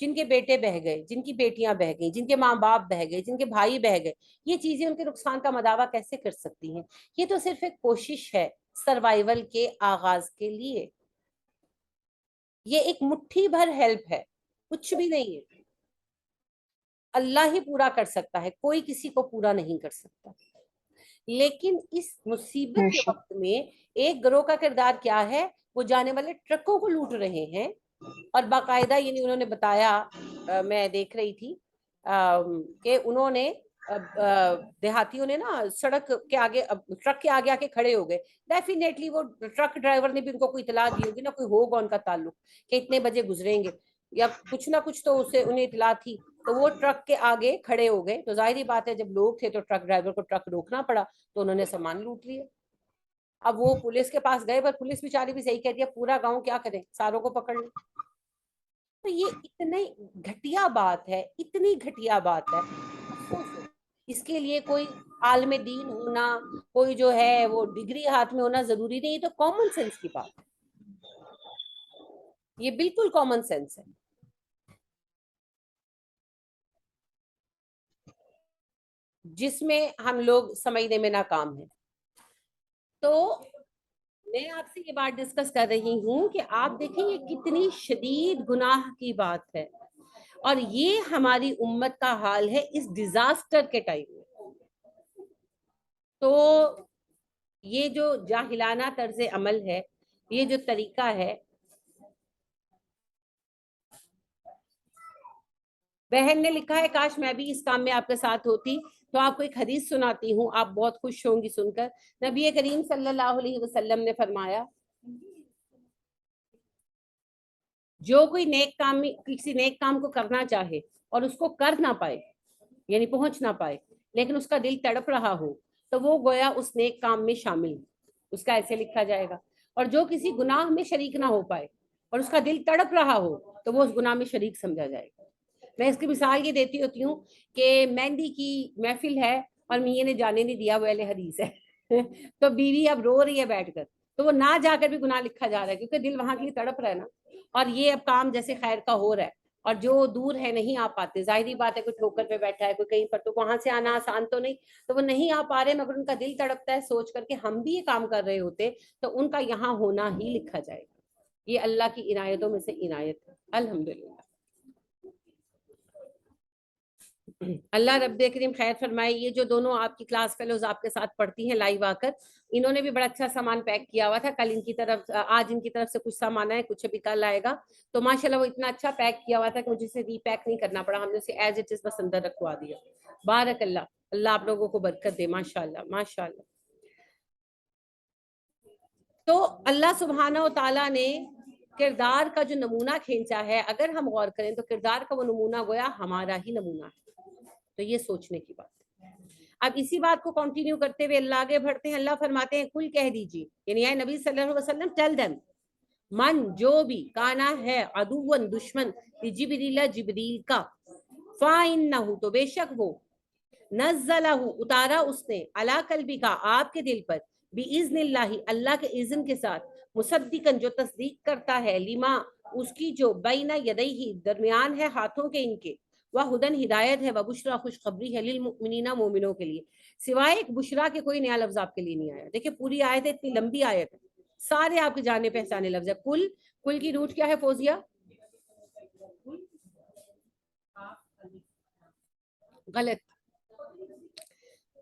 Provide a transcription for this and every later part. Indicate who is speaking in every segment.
Speaker 1: جن کے بیٹے بہ گئے، جن کی بیٹیاں بہ گئی، جن کے ماں باپ بہ گئے، جن کے بھائی بہ گئے، یہ چیزیں ان کے نقصان کا مداوع کیسے کر سکتی ہیں؟ یہ تو صرف ایک کوشش ہے سروائیول کے آغاز کے لیے، یہ ایک مٹھی بھر ہیلپ ہے، کچھ بھی نہیں ہے. اللہ ہی پورا کر سکتا ہے، کوئی کسی کو پورا نہیں کر سکتا. لیکن اس مصیبت کے وقت میں ایک گروہ کا کردار کیا ہے؟ وہ جانے والے ٹرکوں کو لوٹ رہے ہیں، اور باقاعدہ یعنی انہوں نے بتایا، میں دیکھ رہی تھی کہ انہوں نے دیہاتیوں نے نا سڑک کے آگے، ٹرک کے آگے آ کے کھڑے ہو گئے. ڈیفینیٹلی وہ ٹرک ڈرائیور نے بھی ان کو کوئی اطلاع دی ہوگی نا، کوئی ہوگا ان کا تعلق کہ اتنے بجے گزریں گے، یا کچھ نہ کچھ تو اسے انہیں اطلاع تھی. تو وہ ٹرک کے آگے کھڑے ہو گئے. تو ظاہری بات ہے جب لوگ تھے تو ٹرک ڈرائیور کو ٹرک روکنا پڑا، تو انہوں نے سامان لوٹ لیا. اب وہ پولیس کے پاس گئے، پر پولیس بیچاری بھی صحیح کہہ دیا، پورا گاؤں کیا کرے، ساروں کو پکڑ لیں. تو یہ اتنی گھٹیا بات ہے، اتنی گھٹیا بات ہے. افسوس ہے اس کے لیے کوئی عالم دین ہونا، کوئی جو ہے وہ ڈگری ہاتھ میں ہونا ضروری نہیں. تو کامن سینس کی بات ہے، یہ بالکل کامن سینس ہے. جس میں ہم لوگ سمجھنے میں ناکام ہیں. تو میں آپ سے یہ بات ڈسکس کر رہی ہوں کہ آپ دیکھیں یہ کتنی شدید گناہ کی بات ہے، اور یہ ہماری امت کا حال ہے اس ڈیزاسٹر کے ٹائم میں. تو یہ جو جاہلانہ طرز عمل ہے، یہ جو طریقہ ہے. بہن نے لکھا ہے کاش میں بھی اس کام میں آپ کے ساتھ ہوتی. تو آپ کو ایک حدیث سناتی ہوں، آپ بہت خوش ہوں گی سن کر. نبی کریم صلی اللہ علیہ وسلم نے فرمایا، جو کوئی نیک کام، کسی نیک کام کو کرنا چاہے اور اس کو کر نہ پائے، یعنی پہنچ نہ پائے، لیکن اس کا دل تڑپ رہا ہو، تو وہ گویا اس نیک کام میں شامل، اس کا ایسے لکھا جائے گا. اور جو کسی گناہ میں شریک نہ ہو پائے اور اس کا دل تڑپ رہا ہو، تو وہ اس گناہ میں شریک سمجھا جائے گا. میں اس کی مثال یہ دیتی ہوتی ہوں کہ مہندی کی محفل ہے اور میاں نے جانے نہیں دیا، وہ اہل حدیث ہے تو بیوی اب رو رہی ہے بیٹھ کر، تو وہ نہ جا کر بھی گناہ لکھا جا رہا ہے، کیونکہ دل وہاں کے لیے تڑپ رہا ہے نا. اور یہ اب کام جیسے خیر کا ہو رہا ہے، اور جو دور ہے نہیں آ پاتے، ظاہری بات ہے کوئی ٹھوکر پہ بیٹھا ہے، کوئی کہیں پر، تو وہاں سے آنا آسان تو نہیں، تو وہ نہیں آ پا رہے، مگر ان کا دل تڑپتا ہے سوچ کر کہ ہم بھی یہ کام کر رہے ہوتے تو ان کا یہاں ہونا ہی لکھا جائے گا. یہ اللہ کی عنایتوں میں سے عنایت ہے، الحمدللہ. اللہ رب کریم خیر فرمائے. یہ جو دونوں آپ کی کلاس فیلوز آپ کے ساتھ پڑھتی ہیں لائیو آ کر، انہوں نے بھی بڑا اچھا سامان پیک کیا ہوا تھا. کل ان کی طرف، آج ان کی طرف سے کچھ سامان ہے، کچھ ابھی کل آئے گا. تو ماشاءاللہ وہ اتنا اچھا پیک کیا ہوا تھا کہ مجھے اسے ری پیک نہیں کرنا پڑا، ہم نے اسے ایز اٹ از بس اندر رکھوا دیا. بارک اللہ، اللہ آپ لوگوں کو برکت دے، ماشاءاللہ ماشاءاللہ. تو اللہ سبحانہ و تعالیٰ نے کردار کا جو نمونہ کھینچا ہے، اگر ہم غور کریں تو کردار کا وہ نمونہ گویا ہمارا ہی نمونہ ہے. تو یہ سوچنے کی بات ہے. اب اسی بات کو کنٹینیو کرتے ہوئے اللہ آگے بڑھتے ہیں. اللہ فرماتے ہیں کل کہہ دیجیے، یعنی اے نبی صلی اللہ علیہ وسلم ٹیل دیم، من جو بھی کانا ہے عدوً دشمن جبریل جبریل کا، فَإِنَّهُ تو بے شک وہ، نزلہ اتارا اس نے، علی قلبک کا آپ کے دل پر، بِإِذْنِ اللہ اللہ کے اذن کے ساتھ، مصدقاً جو تصدیق کرتا ہے، لما اس کی جو بین یدیہ درمیان ہے ہاتھوں کے ان کے، وہدن ہدایت ہے، وبشرا خوشخبری ہے، للمؤمنین مومنوں کے لیے. سوائے ایک بشرا کے کوئی نیا لفظ آپ کے لیے نہیں آیا. دیکھیں پوری آیت ہے، اتنی لمبی آیت ہے، سارے آپ کے جانے پہچانے لفظ ہے. کل کی روٹ کیا ہے فوزیہ؟ غلط.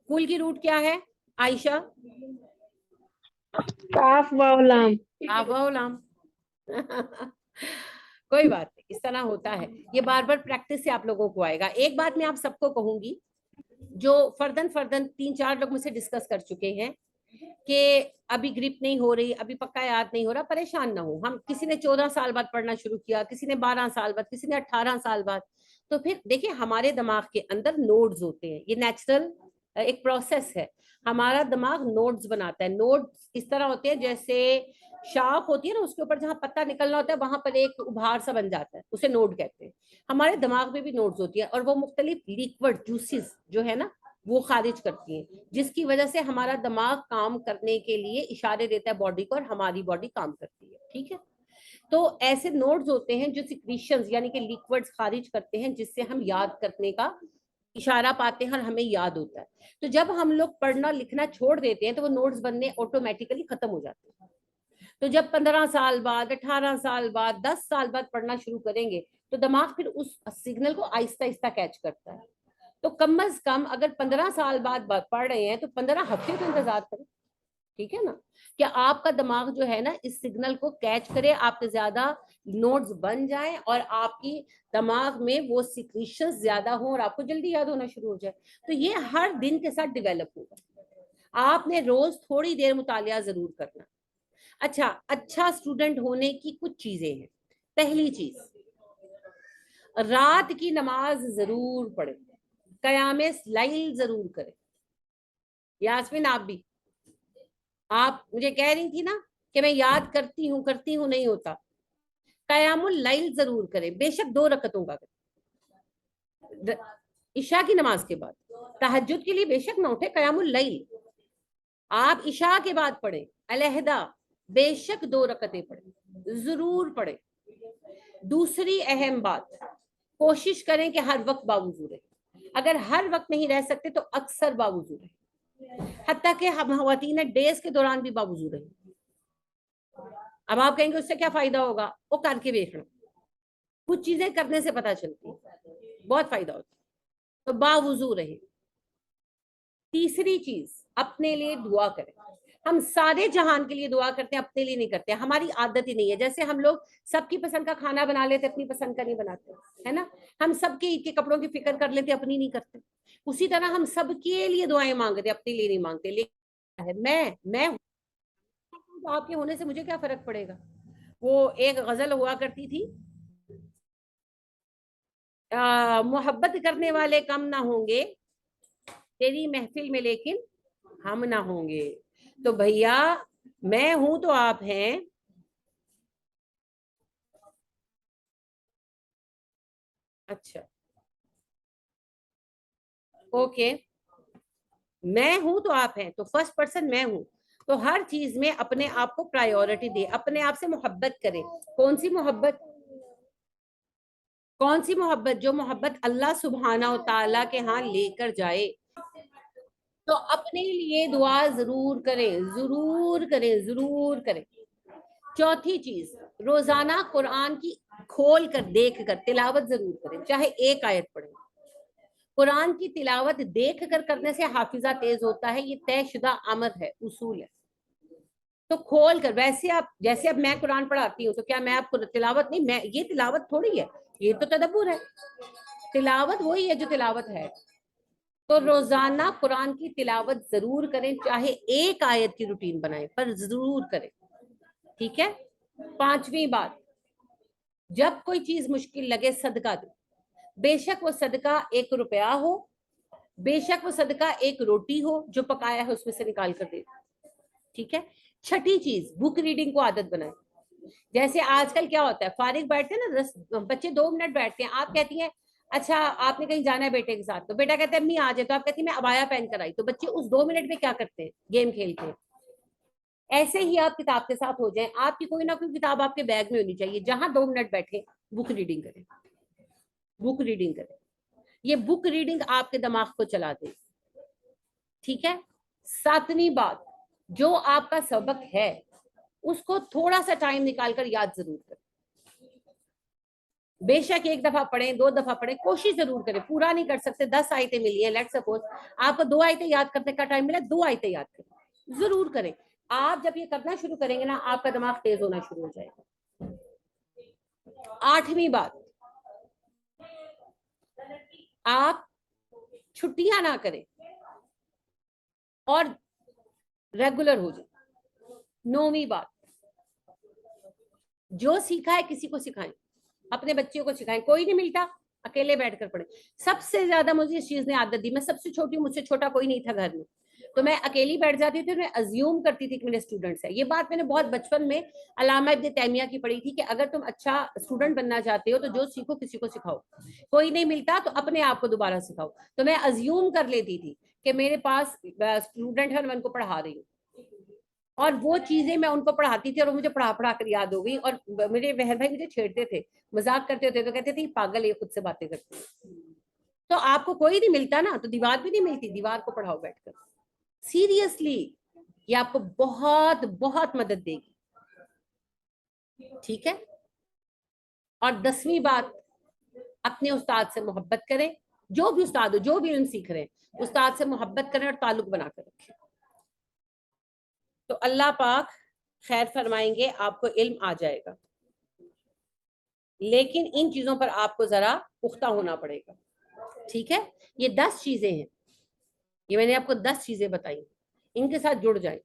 Speaker 1: کل کی روٹ کیا ہے عائشہ؟
Speaker 2: کاف واو لام.
Speaker 1: غلام. کوئی بات نہیں، اس طرح ہوتا ہے، یہ بار بار پریکٹس سے آپ لوگوں کو آئے گا. ایک بات میں آپ سب کو کہوں گی، جو فردن 3-4 لوگ مجھ سے ڈسکس کر چکے ہیں کہ ابھی گرپ نہیں ہو رہی، ابھی پکا یاد نہیں ہو رہا، پریشان نہ ہو. ہم کسی نے 14 سال بعد پڑھنا شروع کیا، کسی نے 12 سال بعد، کسی نے 18 سال بعد. تو پھر دیکھیں ہمارے دماغ کے اندر نوڈز ہوتے ہیں، یہ نیچرل ایک پروسیس ہے. ہمارا دماغ نوڈز بناتا ہے. نوڈز اس طرح ہوتے ہیں جیسے شاخ ہوتی ہے نا، اس کے اوپر جہاں پتا نکلنا ہوتا ہے وہاں پر ایک ابھار سا بن جاتا ہے، اسے نوڈ کہتے ہیں. ہمارے دماغ میں بھی نوڈز ہوتی ہیں، اور وہ مختلف لیکوڈ جوسز جو ہے نا وہ خارج کرتی ہیں، جس کی وجہ سے ہمارا دماغ کام کرنے کے لیے اشارے دیتا ہے باڈی کو، اور ہماری باڈی کام کرتی ہے. ٹھیک ہے. تو ایسے نوڈز ہوتے ہیں جو سیکریشنز یعنی کہ لیکوڈز خارج کرتے ہیں جس سے ہم یاد کرنے کا اشارہ پاتے ہیں اور ہمیں یاد ہوتا ہے. تو جب ہم لوگ پڑھنا لکھنا چھوڑ دیتے ہیں تو وہ نوٹس بننے آٹومیٹیکلی ختم ہو جاتے ہیں. تو جب 15 سال بعد 18 سال بعد 10 سال بعد پڑھنا شروع کریں گے تو دماغ پھر اس سگنل کو آہستہ آہستہ کیچ کرتا ہے. تو کم از کم اگر 15 سال بعد پڑھ رہے ہیں تو 15 ہفتے تو انتظار کریں. ٹھیک ہے نا, کہ آپ کا دماغ جو ہے نا اس سگنل کو کیچ کرے, آپ کے زیادہ نوٹس بن جائیں اور آپ کی دماغ میں وہ سیکریشن زیادہ ہوں اور آپ کو جلدی یاد ہونا شروع ہو جائے. تو یہ ہر دن کے ساتھ ڈیولپ ہوگا. آپ نے روز تھوڑی دیر مطالعہ ضرور کرنا. اچھا اسٹوڈنٹ ہونے کی کچھ چیزیں ہیں. پہلی چیز, رات کی نماز ضرور پڑھے, قیام لیل ضرور کرے. یاسمین آپ مجھے کہہ رہی تھی نا کہ میں یاد کرتی ہوں نہیں ہوتا. قیام اللیل ضرور کرے, بے شک 2 رکعتوں کا کرے عشاء کی نماز کے بعد. تہجد کے لیے بے شک نہ اٹھے, قیام اللیل آپ عشاء کے بعد پڑھیں علیحدہ, بے شک 2 رکعتیں پڑھیں, ضرور پڑھیں. دوسری اہم بات, کوشش کریں کہ ہر وقت باوضو رہے. اگر ہر وقت نہیں رہ سکتے تو اکثر باوضو رہے, حتیٰ کہ ہم خواتین ڈیز کے دوران بھی باوضو رہے. اب آپ کہیں گے اس سے کیا فائدہ ہوگا, وہ کر کے دیکھنا, کچھ چیزیں کرنے سے پتہ چلتی ہے, بہت فائدہ ہوتا ہے. تو باوضو رہے. تیسری چیز, اپنے لیے دعا کریں. ہم سارے جہان کے لیے دعا کرتے ہیں, اپنے لیے نہیں کرتے. ہماری عادت ہی نہیں ہے. جیسے ہم لوگ سب کی پسند کا کھانا بنا لیتے, اپنی پسند کا نہیں بناتے, ہے نا. ہم سب کے عید کے کپڑوں کی فکر کر لیتے, اپنی نہیں کرتے. اسی طرح ہم سب کے لیے دعائیں مانگتے, اپنے لیے نہیں مانگتے. لیکن میں آپ کے ہونے سے مجھے کیا فرق پڑے گا. وہ ایک غزل ہوا کرتی تھی, محبت کرنے والے کم نہ ہوں گے تیری محفل میں لیکن ہم نہ ہوں گے. تو بھیا میں ہوں تو آپ ہیں, اچھا اوکے, میں ہوں تو آپ ہیں, تو فرسٹ پرسن میں ہوں. تو ہر چیز میں اپنے آپ کو پرائیورٹی دے, اپنے آپ سے محبت کرے. کون سی محبت؟ کون سی محبت؟ جو محبت اللہ سبحانہ و تعالیٰ کے ہاں لے کر جائے. تو اپنے لیے دعا ضرور کریں, ضرور کریں, ضرور کریں. چوتھی چیز, روزانہ قرآن کی کھول کر دیکھ کر تلاوت ضرور کریں, چاہے ایک آیت پڑھیں. قرآن کی تلاوت دیکھ کر کرنے سے حافظہ تیز ہوتا ہے, یہ طے شدہ امر ہے, اصول ہے. تو کھول کر, ویسے آپ جیسے اب میں قرآن پڑھاتی ہوں تو کیا میں آپ کو تلاوت نہیں, میں یہ تلاوت تھوڑی ہے, یہ تو تدبر ہے. تلاوت وہی ہے جو تلاوت ہے. تو روزانہ قرآن کی تلاوت ضرور کریں, چاہے ایک آیت کی روٹین بنائیں پر ضرور کریں. ٹھیک ہے. پانچویں بات, جب کوئی چیز مشکل لگے صدقہ دو. بے شک وہ صدقہ 1 روپیہ ہو, بے شک وہ صدقہ 1 روٹی ہو جو پکایا ہے اس میں سے نکال کر دے. ٹھیک ہے. چھٹی چیز, بک ریڈنگ کو عادت بنائیں. جیسے آج کل کیا ہوتا ہے, فارغ بیٹھتے ہیں نا, بچے 2 منٹ بیٹھتے ہیں, آپ کہتی ہیں اچھا آپ نے کہیں جانا ہے بیٹے کے ساتھ, تو بیٹا کہتے ہیں امی آ جائے, تو آپ کہتی ہیں میں عبایا پہن کر آئی. تو بچے اس 2 منٹ میں کیا کرتے ہیں, گیم کھیلتے ہیں. ایسے ہی آپ کتاب کے ساتھ ہو جائیں, آپ کی کوئی نہ کوئی کتاب آپ کے بیگ میں ہونی چاہیے, جہاں 2 منٹ بیٹھے بک ریڈنگ کریں, بک ریڈنگ کریں. یہ بک ریڈنگ آپ کے دماغ کو چلا دے. ٹھیک ہے. ساتویں بات, جو آپ کا سبق ہے اس کو تھوڑا سا ٹائم نکال کر یاد ضرور کریں. بے شک 1 دفعہ پڑھیں, 2 دفعہ پڑھیں, کوشش ضرور کریں. پورا نہیں کر سکتے, 10 آیتیں ملی ہیں, لیٹ سپوز آپ کو 2 آیتیں یاد کرنے کا ٹائم ملا, 2 آیتیں یاد کریں, ضرور کریں. آپ جب یہ کرنا شروع کریں گے نا, آپ کا دماغ تیز ہونا شروع ہو جائے گا. 8ویں بات, آپ چھٹیاں نہ کریں اور ریگولر ہو جائیں. 9ویں بات, جو سیکھا ہے کسی کو سکھائیں, اپنے بچوں کو سکھائیں. کوئی نہیں ملتا, اکیلے بیٹھ کر پڑھیں. سب سے زیادہ مجھے اس چیز نے عادت دی, میں سب سے چھوٹی ہوں, مجھ سے چھوٹا کوئی نہیں تھا گھر میں, تو میں اکیلی بیٹھ جاتی تھی, میں ازیوم کرتی تھی کہ میرے اسٹوڈنٹس ہیں. یہ بات میں نے بہت بچپن میں علامہ ابن تیمیہ کی پڑھی تھی کہ اگر تم اچھا اسٹوڈنٹ بننا چاہتے ہو تو جو سیکھو کسی کو سکھاؤ, کوئی نہیں ملتا تو اپنے آپ کو دوبارہ سکھاؤ. تو میں ازیوم کر لیتی تھی کہ میرے پاس اسٹوڈنٹ ہے اور میں ان کو پڑھا رہی ہوں. اور وہ چیزیں میں ان کو پڑھاتی تھی اور وہ مجھے پڑھا پڑھا کر یاد ہو گئی. اور میرے بہن بھائی مجھے چھیڑتے تھے, مذاق کرتے ہوتے تو کہتے تھے پاگل ہے, خود سے باتیں کرتی ہے. تو آپ کو کوئی نہیں ملتا نا, تو دیوار بھی نہیں ملتی, دیوار کو پڑھاؤ بیٹھ کر. سیریسلی یہ آپ کو بہت بہت مدد دے گی. ٹھیک ہے. اور 10ویں بات, اپنے استاد سے محبت کریں. جو بھی استاد ہو, جو بھی علم سیکھ رہے ہیں, استاد سے محبت کریں اور تعلق بنا کر رکھیں. تو اللہ پاک خیر فرمائیں گے, آپ کو علم آ جائے گا. لیکن ان چیزوں پر آپ کو ذرا پختہ ہونا پڑے گا. ٹھیک ہے. یہ 10 چیزیں ہیں, یہ میں نے آپ کو 10 چیزیں بتائی, ان کے ساتھ جڑ جائیں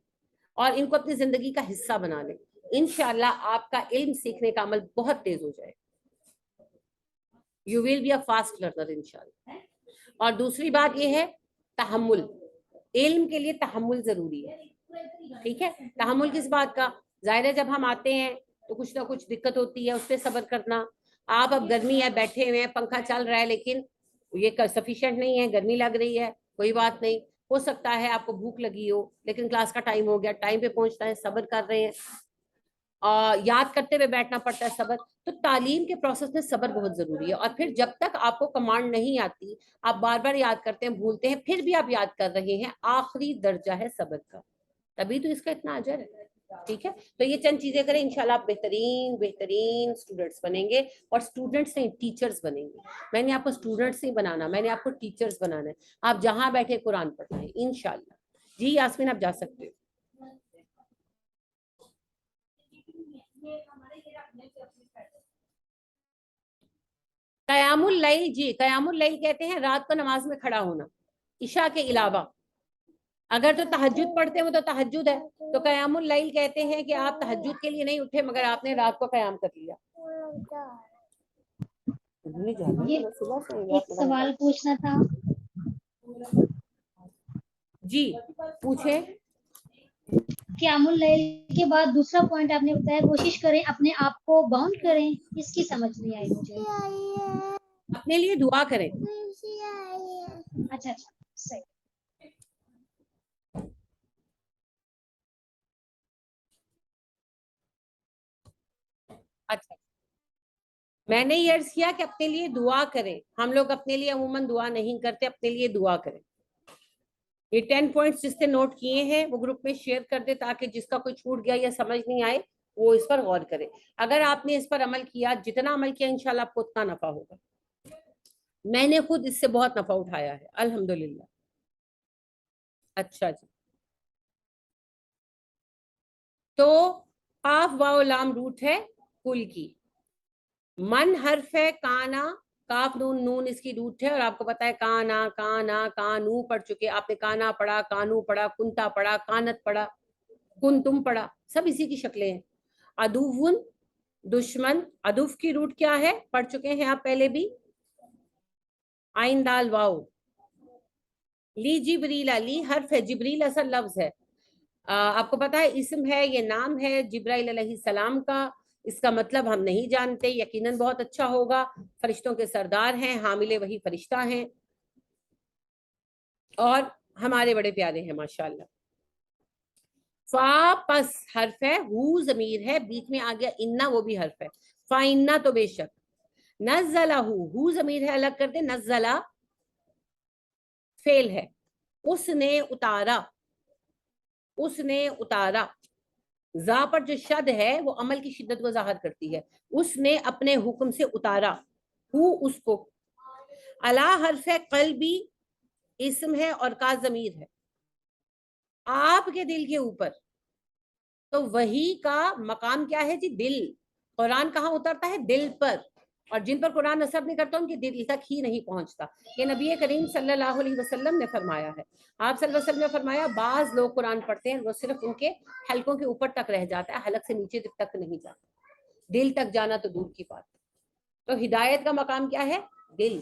Speaker 1: اور ان کو اپنی زندگی کا حصہ بنا لیں. انشاءاللہ آپ کا علم سیکھنے کا عمل بہت تیز ہو جائے. You will be a fast learner انشاءاللہ. اور دوسری بات یہ ہے تحمل. علم کے لیے تحمل ضروری ہے. ٹھیک ہے. تحمل کس بات کا؟ ظاہر ہے جب ہم آتے ہیں تو کچھ نہ کچھ دقت ہوتی ہے, اس پہ صبر کرنا. آپ اب گرمی ہے, بیٹھے ہوئے ہیں, پنکھا چل رہا ہے, لیکن یہ سفیشینٹ نہیں ہے, گرمی لگ رہی ہے, کوئی بات نہیں. ہو سکتا ہے آپ کو بھوک لگی ہو, لیکن کلاس کا ٹائم ہو گیا, ٹائم پہ پہنچنا ہے, صبر کر رہے ہیں, یاد کرتے ہوئے بیٹھنا پڑتا ہے, صبر. تو تعلیم کے پروسیس میں صبر بہت ضروری ہے. اور پھر جب تک آپ کو کمانڈ نہیں آتی, آپ بار بار یاد کرتے ہیں, بھولتے ہیں, پھر بھی آپ یاد کر رہے ہیں, آخری درجہ ہے صبر کا, تبھی تو اس کا اتنا اجر ہے. ٹھیک ہے. تو یہ چند چیزیں کریں, انشاءاللہ آپ بہترین بہترین اسٹوڈنٹس بنیں گے. اور اسٹوڈنٹس نہیں, ٹیچرز بنیں گے. میں نے آپ کو اسٹوڈنٹس نہیں بنانا, میں نے آپ کو ٹیچرز بنانا ہے. آپ جہاں بیٹھے قرآن پڑھنا ہے انشاءاللہ. جی یاسمین آپ جا سکتے ہو. قیام اللیل, جی قیام اللیل کہتے ہیں رات کو نماز میں کھڑا ہونا, عشاء کے علاوہ. اگر تو تہجد پڑھتے ہیں وہ تو تہجد ہے. تو قیام اللیل کہتے ہیں کہ آپ تہجد کے لیے نہیں اٹھے, مگر آپ نے رات کو قیام کر لیا.
Speaker 2: یہ ایک سوال پوچھنا تھا.
Speaker 1: جی پوچھیں.
Speaker 2: قیام اللیل کے بعد دوسرا پوائنٹ آپ نے بتایا, کوشش کریں اپنے آپ کو باؤنڈ کریں. اس کی سمجھ نہیں آئی مجھے.
Speaker 1: اپنے لیے دعا کریں.
Speaker 2: اچھا اچھا صحیح.
Speaker 1: اچھا, میں نے یہ عرض کیا کہ اپنے لیے دعا کریں. ہم لوگ اپنے لیے عموماً دعا نہیں کرتے, اپنے لیے دعا کریں. یہ 10 پوائنٹس جس نے نوٹ کیے ہیں وہ گروپ میں شیئر کر دے, تاکہ جس کا کوئی چھوٹ گیا یا سمجھ نہیں آئے وہ اس پر غور کرے. اگر آپ نے اس پر عمل کیا, جتنا عمل کیا, انشاءاللہ آپ کو اتنا نفع ہوگا. میں نے خود اس سے بہت نفع اٹھایا ہے الحمدللہ. اچھا جی. تو قاف واو لام روٹ ہے کل کی. من حرف ہے کانا, کاف نون نون اس کی روٹ ہے. اور آپ کو پتا ہے کانا کانا کانو پڑھ چکے, آپ نے کانا پڑھا, کانو پڑھا, کنتا پڑھا, کانت پڑھا, کن تم پڑھا, سب اسی کی شکلیں ہیں. ادوون دشمن, ادوف کی روٹ کیا ہے, پڑھ چکے ہیں آپ پہلے بھی, آئین دال واؤ. لی جبریلا, لی حرف ہے, جبریل اصل لفظ ہے. آپ کو پتا ہے اسم ہے, یہ نام ہے جبرائیل علیہ السلام کا. اس کا مطلب ہم نہیں جانتے, یقیناً بہت اچھا ہوگا. فرشتوں کے سردار ہیں, حامل وہی فرشتہ ہیں, اور ہمارے بڑے پیارے ہیں ماشاءاللہ. فا پس حرف ہے, ہو ضمیر ہے, بیچ میں آ گیا انا, وہ بھی حرف ہے. فا انا تو بے شک. نزلہ, ہو ضمیر ہے, الگ کر دے. نزلہ فعل ہے. اس نے اتارا, اس نے اتارا. زا پر جو شد ہے وہ عمل کی شدت کو ظاہر کرتی ہے. اس نے اپنے حکم سے اتارا, ہو اس کو. الا حرف ہے قلبی, اسم ہے, اور کا ضمیر ہے. آپ کے دل کے اوپر, تو وہی کا مقام کیا ہے جی, دل. قرآن کہاں اترتا ہے, دل پر. اور جن پر قرآن اثر نہیں کرتا ان کے دل تک ہی نہیں پہنچتا. یہ نبی کریم صلی اللہ علیہ وسلم نے فرمایا ہے. آپ صلی اللہ علیہ وسلم نے فرمایا بعض لوگ قرآن پڑھتے ہیں, وہ صرف ان کے حلقوں کے اوپر تک رہ جاتا ہے, حلق سے نیچے تک نہیں جاتا. دل تک جانا تو دور کی بات. تو ہدایت کا مقام کیا ہے, دل.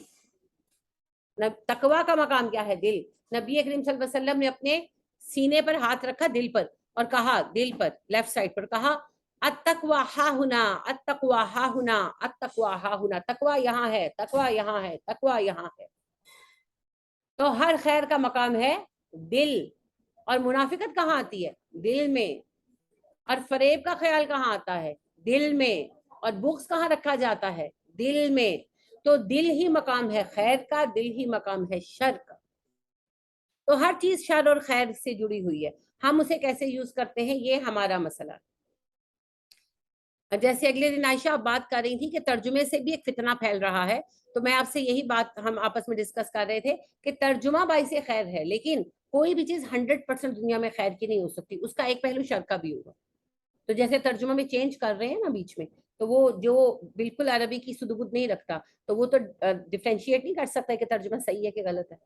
Speaker 1: تقوی کا مقام کیا ہے, دل. نبی کریم صلی اللہ علیہ وسلم نے اپنے سینے پر ہاتھ رکھا, دل پر, اور کہا, دل پر لیفٹ سائڈ پر کہا, التقوی ہا ہنا, التقوی ہا ہنا, التقوی ہا ہنا. تقوی یہاں ہے, تقوی یہاں ہے, تقوی یہاں ہے. تو ہر خیر کا مقام ہے دل. اور منافقت کہاں آتی ہے, دل میں. اور فریب کا خیال کہاں آتا ہے؟ دل میں. اور بغض کہاں رکھا جاتا ہے؟ دل میں. تو دل ہی مقام ہے خیر کا، دل ہی مقام ہے شر کا. تو ہر چیز شر اور خیر سے جڑی ہوئی ہے، ہم اسے کیسے یوز کرتے ہیں یہ ہمارا مسئلہ. جیسے اگلے دن عائشہ آپ بات کر رہی تھی کہ ترجمے سے بھی ایک فتنہ پھیل رہا ہے، تو میں آپ سے یہی بات ہم آپس میں ڈسکس کر رہے تھے کہ ترجمہ باعث خیر ہے، لیکن کوئی بھی چیز 100% دنیا میں خیر کی نہیں ہو سکتی، اس کا ایک پہلو شر کا بھی ہوگا. تو جیسے ترجمہ میں چینج کر رہے ہیں نا بیچ میں، تو وہ جو بالکل عربی کی سدبود نہیں رکھتا تو وہ تو ڈفرینشیٹ نہیں کر سکتا کہ ترجمہ صحیح ہے کہ غلط ہے.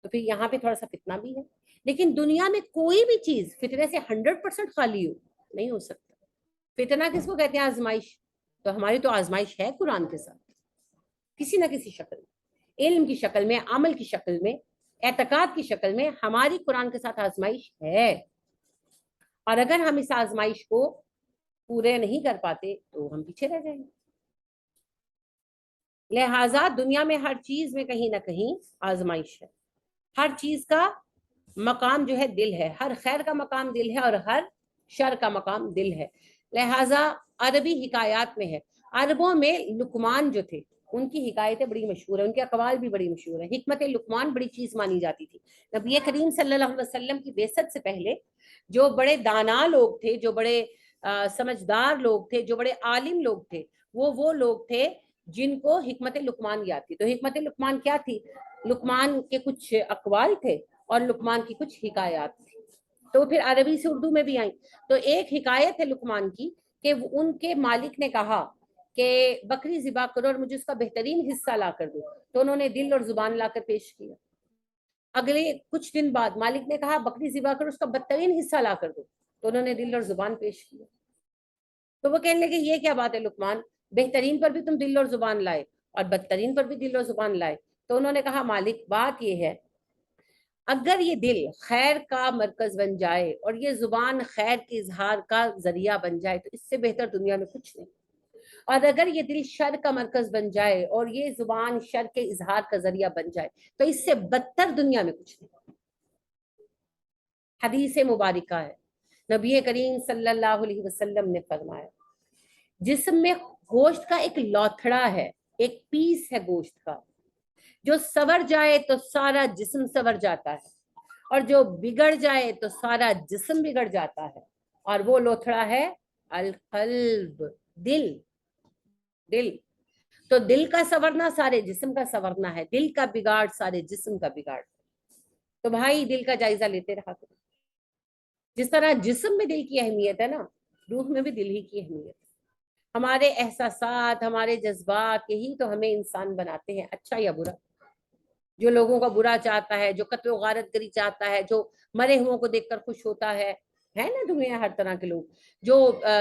Speaker 1: تو پھر یہاں پہ تھوڑا سا فتنہ بھی ہے. لیکن دنیا میں کوئی بھی چیز فتنے سے 100% خالی ہو نہیں ہو سکتا. فتنہ کس کو کہتے ہیں؟ آزمائش. تو ہماری تو آزمائش ہے قرآن کے ساتھ کسی نہ کسی شکل میں، علم کی شکل میں، عمل کی شکل میں، اعتقاد کی شکل میں ہماری قرآن کے ساتھ آزمائش ہے. اور اگر ہم اس آزمائش کو پورے نہیں کر پاتے تو ہم پیچھے رہ جائیں گے. لہٰذا دنیا میں ہر چیز میں کہیں نہ کہیں آزمائش ہے. ہر چیز کا مقام جو ہے دل ہے، ہر خیر کا مقام دل ہے اور ہر شر کا مقام دل ہے. لہٰذا عربی حکایات میں ہے. عربوں میں لقمان جو تھے ان کی حکایتیں بڑی مشہور ہیں، ان کے اقوال بھی بڑی مشہور ہیں. حکمت لقمان بڑی چیز مانی جاتی تھی. نبی کریم صلی اللہ علیہ وسلم کی بعثت سے پہلے جو بڑے دانا لوگ تھے، جو بڑے سمجھدار لوگ تھے، جو بڑے عالم لوگ تھے، وہ لوگ تھے جن کو حکمت لقمان یاد تھی. تو حکمت لقمان کیا تھی؟ لقمان کے کچھ اقوال تھے اور لقمان کی کچھ حکایات تھی. تو پھر عربی سے اردو میں بھی آئیں. تو ایک حکایت ہے لقمان کی کہ ان کے مالک نے کہا کہ بکری ذبح کرو اور مجھے اس کا بہترین حصہ لا کر دو. تو انہوں نے دل اور زبان لا کر پیش کیا. اگلے کچھ دن بعد مالک نے کہا بکری ذبح کرو، اس کا بدترین حصہ لا کر دو. تو انہوں نے دل اور زبان پیش کیا. تو وہ کہنے لگے یہ کیا بات ہے لقمان، بہترین پر بھی تم دل اور زبان لائے اور بدترین پر بھی دل اور زبان لائے. تو انہوں نے کہا مالک بات یہ ہے، اگر یہ دل خیر کا مرکز بن جائے اور یہ زبان خیر کے اظہار کا ذریعہ بن جائے تو اس سے بہتر دنیا میں کچھ نہیں. اور اگر یہ دل شر کا مرکز بن جائے اور یہ زبان شر کے اظہار کا ذریعہ بن جائے تو اس سے بدتر دنیا میں کچھ نہیں. حدیث مبارکہ ہے، نبی کریم صلی اللہ علیہ وسلم نے فرمایا جسم میں گوشت کا ایک لوتھڑا ہے، ایک پیس ہے گوشت کا، جو سور جائے تو سارا جسم سور جاتا ہے اور جو بگڑ جائے تو سارا جسم بگڑ جاتا ہے. اور وہ لوتھڑا ہے القلب، دل. تو دل کا سورنا سارے جسم کا سورنا ہے، دل کا بگاڑ سارے جسم کا بگاڑ. تو بھائی دل کا جائزہ لیتے رہا کرو. جس طرح جسم میں دل کی اہمیت ہے نا، روح میں بھی دل ہی کی اہمیت ہے. ہمارے احساسات، ہمارے جذبات یہی تو ہمیں انسان بناتے ہیں، اچھا یا برا. جو لوگوں کا برا چاہتا ہے، جو قتل و غارت گری چاہتا ہے، جو مرے ہوں کو دیکھ کر خوش ہوتا ہے نا دنیا ہر طرح کے لوگ. جو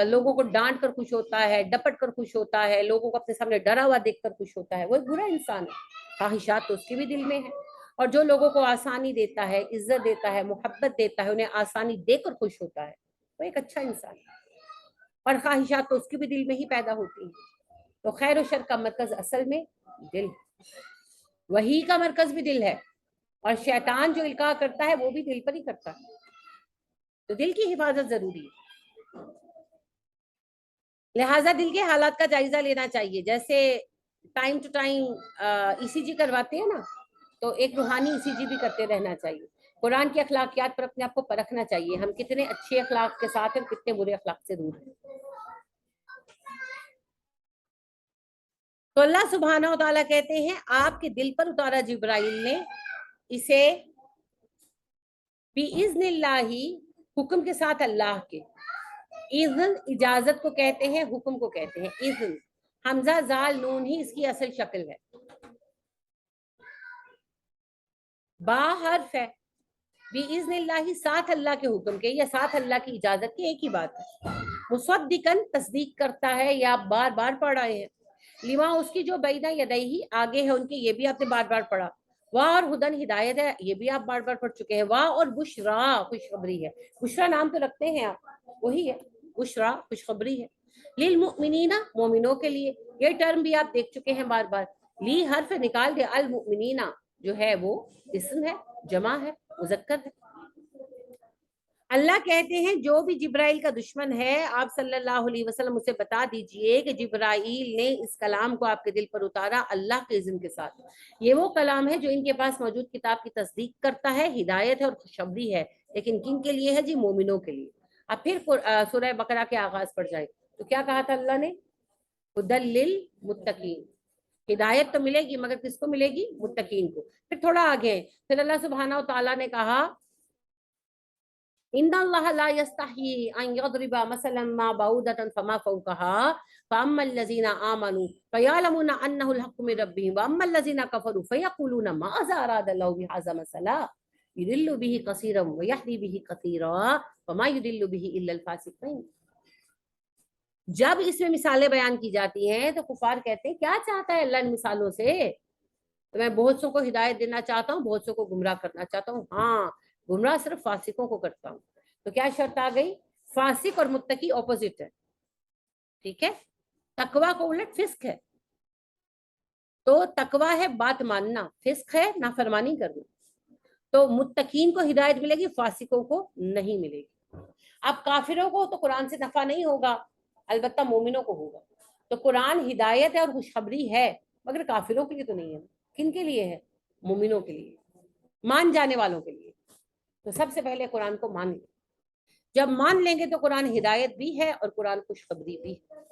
Speaker 1: لوگوں کو ڈانٹ کر خوش ہوتا ہے، ڈپٹ کر خوش ہوتا ہے، لوگوں کو اپنے سامنے ڈرا ہوا دیکھ کر خوش ہوتا ہے، وہ ایک برا انسان ہے. خواہشات تو اس کے بھی دل میں ہے. اور جو لوگوں کو آسانی دیتا ہے، عزت دیتا ہے، محبت دیتا ہے، انہیں آسانی دے کر خوش ہوتا ہے، وہ ایک اچھا انسان ہے. اور خواہشات تو اس کے بھی دل میں ہی پیدا ہوتی ہیں. تو خیر و شر کا مرکز اصل میں دل، وہی کا مرکز بھی دل ہے. اور شیطان جو القاء کرتا ہے وہ بھی دل پر ہی کرتا ہے. تو دل کی حفاظت ضروری ہے. لہٰذا دل کے حالات کا جائزہ لینا چاہیے. جیسے ٹائم ٹو ٹائم ای سی جی کرواتے ہیں نا، تو ایک روحانی ای سی جی بھی کرتے رہنا چاہیے. قرآن کی اخلاقیات پر اپنے آپ کو پرکھنا چاہیے، ہم کتنے اچھے اخلاق کے ساتھ ہیں، کتنے برے اخلاق سے دور ہیں. تو اللہ سبحانہ و تعالیٰ کہتے ہیں آپ کے دل پر اتارا جبرائیل نے اسے بِإِذْنِ اللہ، حکم کے ساتھ اللہ کے. اذن اجازت کو کہتے ہیں، حکم کو کہتے ہیں اذن. حمزہ زال نون ہی اس کی اصل شکل ہے. با حرف ہے، بِإِذْنِ اللہ ساتھ اللہ کے حکم کے یا ساتھ اللہ کی اجازت کی، ایک ہی بات ہے. مصدقاً تصدیق کرتا ہے، یا آپ بار بار پڑھ رہے ہیں. لما اس کی جو بینہ یدیہ آگے ہے ان کے، یہ بھی آپ نے بار بار پڑھا. واہ اور ہدن ہدایت ہے، یہ بھی آپ بار بار پڑھ چکے ہیں. واہ اور بشرا خوشخبری ہے. بشرا نام تو رکھتے ہیں آپ، وہی ہے بشرا خوشخبری ہے. للمؤمنین مومنوں کے لیے، یہ ٹرم بھی آپ دیکھ چکے ہیں بار بار. لی حرف نکال دے، المؤمنین جو ہے وہ اسم ہے، جمع ہے، مذکر ہے. اللہ کہتے ہیں جو بھی جبرائیل کا دشمن ہے آپ صلی اللہ علیہ وسلم اسے بتا دیجئے کہ جبرائیل نے اس کلام کو آپ کے دل پر اتارا اللہ کے اذن کے ساتھ. یہ وہ کلام ہے جو ان کے پاس موجود کتاب کی تصدیق کرتا ہے، ہدایت ہے اور خوشخبری ہے، لیکن کن کے لیے ہے جی؟ مومنوں کے لیے. اب پھر سورہ بقرہ کے آغاز پر جائے تو کیا کہا تھا اللہ نے؟ ہدی للمتقین، ہدایت تو ملے گی مگر کس کو ملے گی؟ متقین کو. پھر تھوڑا آگے پھر اللہ سبحانہ و تعالیٰ نے کہا ان اللہ لا یستحیی ان یضرب مثلا ما بعوضۃ فما فوقها فاما الذین آمنوا فیعلمون انہ الحق من ربهم واما الذین کفروا فیقولون ماذا اراد اللہ بہذا مثلا یضل به کثیرا ویہدی به کثیرا وما یضل به الا الفاسقین. جب اس میں مثالیں بیان کی جاتی ہیں تو کفار کہتے ہیں کیا چاہتا ہے اللہ ان مثالوں سے؟ تو میں بہت سو کو ہدایت دینا چاہتا ہوں، بہت سو کو گمراہ کرنا چاہتا ہوں. ہاں گمراہ صرف فاسقوں کو کرتا ہوں. تو کیا شرط آ گئی؟ فاسق اور متقی اپوزٹ ہے، ٹھیک ہے. تقوی کو الٹ فسق ہے. تو تقوی ہے بات ماننا، فسق ہے نافرمانی کرنا. تو متقین کو ہدایت ملے گی، فاسقوں کو نہیں ملے گی. اب کافروں کو تو قرآن سے نفع نہیں ہوگا، البتہ مومنوں کو ہوگا. تو قرآن ہدایت ہے اور خوشخبری ہے مگر کافروں کے لیے تو نہیں ہے. کن کے لیے ہے؟ مومنوں کے لیے، مان جانے والوں کے لیے. تو سب سے پہلے قرآن کو مان لیں. جب مان لیں گے تو قرآن ہدایت بھی ہے اور قرآن خوشخبری بھی ہے.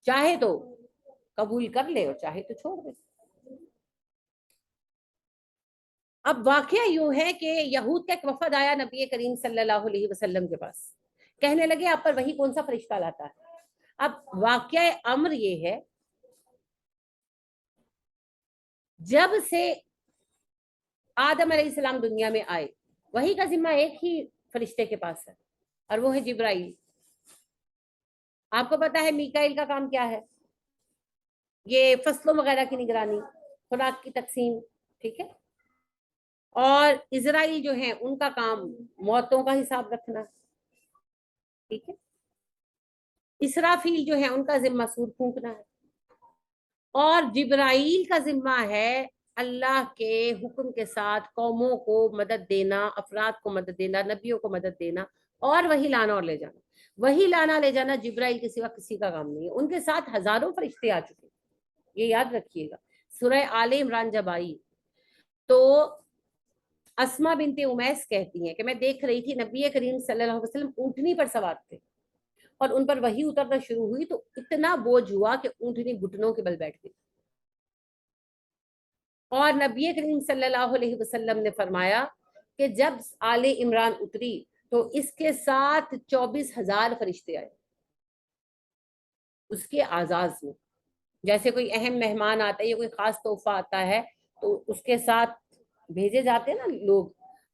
Speaker 1: چاہے تو قبول کر لے اور چاہے تو چھوڑ دے. اب واقعہ یوں ہے کہ یہود کا ایک وفد آیا نبی کریم صلی اللہ علیہ وسلم کے پاس، کہنے لگے آپ پر وہی کون سا فرشتہ لاتا ہے؟ اب واقعہ امر یہ ہے جب سے آدم علیہ السلام دنیا میں آئے وہی کا ذمہ ایک ہی فرشتے کے پاس ہے اور وہ ہے جبرائیل. آپ کو پتا ہے میکائیل کا کام کیا ہے؟ یہ فصلوں وغیرہ کی نگرانی، خوراک کی تقسیم، ٹھیک ہے. اور اسرائیل جو ہیں ان کا کام موتوں کا حساب رکھنا، ٹھیک ہے. اسرافیل جو ہے ان کا ذمہ سور پھونکنا ہے. اور جبرائیل کا ذمہ ہے اللہ کے حکم کے ساتھ قوموں کو مدد دینا، افراد کو مدد دینا، نبیوں کو مدد دینا اور وہی لانا اور لے جانا. وہی لانا لے جانا جبرائیل کے سوا کسی کا کام نہیں ہے. ان کے ساتھ ہزاروں فرشتے آ چکے، یہ یاد رکھیے گا. سورہ آل عمران جب آئی تو اسما بنت امیس کہتی ہیں کہ میں دیکھ رہی تھی نبی کریم صلی اللہ علیہ وسلم اونٹنی پر سوار تھے اور ان پر وہی اترنا شروع ہوئی تو اتنا بوجھ ہوا کہ اونٹنی گھٹنوں کے بل بیٹھ گئی. اور نبی کریم صلی اللہ علیہ وسلم نے فرمایا کہ جب آل عمران اتری تو اس کے ساتھ 24,000 فرشتے آئے اس کے اعزاز میں. جیسے کوئی اہم مہمان آتا ہے یا کوئی خاص تحفہ آتا ہے تو اس کے ساتھ بھیجے جاتے ہیں نا لوگ،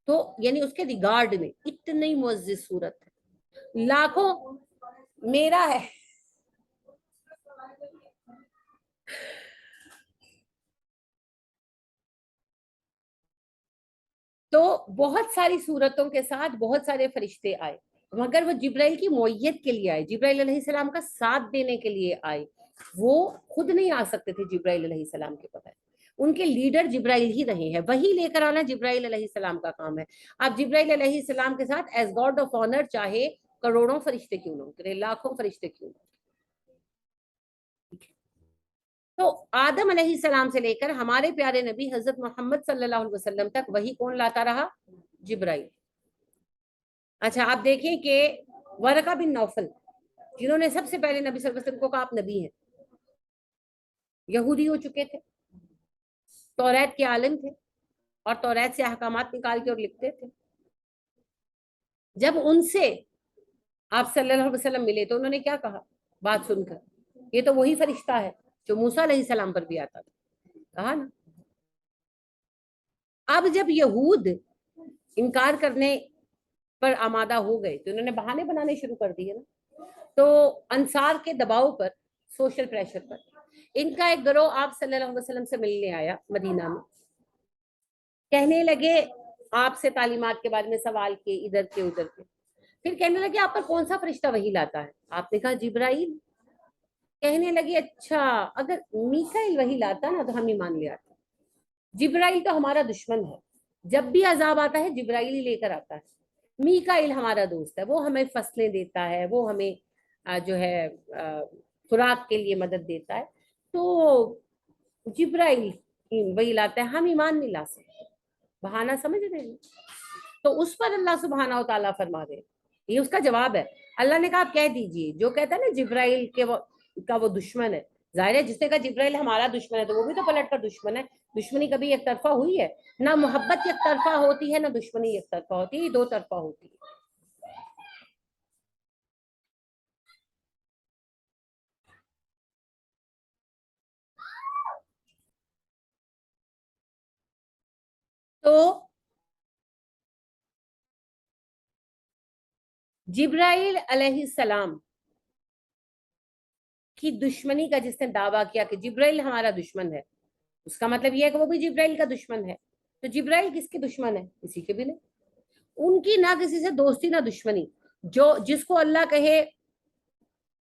Speaker 1: تو یعنی اس کے ریگارڈ میں اتنی معزز صورت ہے. لاکھوں میرا ہے تو بہت ساری صورتوں کے ساتھ بہت سارے فرشتے آئے مگر وہ جبرائیل کی معیت کے لیے آئے، جبرائیل علیہ السلام کا ساتھ دینے کے لیے آئے. وہ خود نہیں آ سکتے تھے جبرائیل علیہ السلام کے بغیر. ان کے لیڈر جبرائیل ہی رہے ہیں، وہی لے کر آنا جبرائیل علیہ السلام کا کام ہے. اب جبرائیل علیہ السلام کے ساتھ ایز گاڈ آف آنر چاہے کروڑوں فرشتے کیوں نہ اترے، لاکھوں فرشتے کیوں نہ. تو آدم علیہ السلام سے لے کر ہمارے پیارے نبی حضرت محمد صلی اللہ علیہ وسلم تک وہی کون لاتا رہا؟ جبرائیل. اچھا آپ دیکھیں کہ ورقہ بن نوفل جنہوں نے سب سے پہلے نبی صلی اللہ علیہ وسلم کو کہا آپ نبی ہیں، یہودی ہو چکے تھے، توریت کے عالم تھے اور توریت سے احکامات نکال کے اور لکھتے تھے. جب ان سے آپ صلی اللہ علیہ وسلم ملے تو انہوں نے کیا کہا بات سن کر؟ یہ تو وہی فرشتہ ہے جو موسیٰ علیہ السلام پر بھی آتا تھا. کہا نا. اب جب یہود انکار کرنے پر آمادہ ہو گئے تو انہوں نے بہانے بنانے شروع کر دیے نا. تو انصار کے دباؤ پر، سوشل پریشر پر، ان کا ایک گروہ آپ صلی اللہ علیہ وسلم سے ملنے آیا مدینہ میں. کہنے لگے آپ سے تعلیمات کے بارے میں سوال کیے ادھر کے ادھر کے. پھر کہنے لگے آپ پر کون سا فرشتہ وہی لاتا ہے؟ آپ نے کہا جبرائیل. کہنے لگے اچھا اگر میکائیل وہی لاتا نا تو ہم ہی مان لے آتے. جبرائیل تو ہمارا دشمن ہے، جب بھی عذاب آتا ہے جبرائیل ہی لے کر آتا ہے. میکائیل ہمارا دوست ہے، وہ ہمیں فصلیں دیتا ہے، وہ ہمیں جو ہے خوراک کے لیے مدد دیتا ہے. تو جبرائیل وہی لاتا ہے، ہم ایمان نہیں لا سکتے، بہانہ سمجھ رہے ہیں. تو اس پر اللہ سبحانہ و تعالیٰ فرما دے، یہ اس کا جواب ہے. اللہ نے کہا آپ کہہ دیجئے، جو کہتا ہے نا جبرائیل کا وہ دشمن ہے، ظاہر ہے جس نے کہا جبرائیل ہمارا دشمن ہے تو وہ بھی تو پلٹ کر دشمن ہے. دشمنی کبھی ایک طرفہ ہوئی ہے؟ نہ محبت ایک طرفہ ہوتی ہے، نہ دشمنی ایک طرفہ ہوتی ہے، یہ دو طرفہ ہوتی ہے. تو جبرائیل علیہ السلام کی دشمنی کا جس نے دعویٰ کیا کہ جبرائیل ہمارا دشمن ہے، اس کا مطلب یہ ہے کہ وہ بھی جبرائیل کا دشمن ہے. تو جبرائیل کس کے دشمن ہے؟ کسی کے بھی نہیں. ان کی نہ کسی سے دوستی نہ دشمنی. جس کو اللہ کہے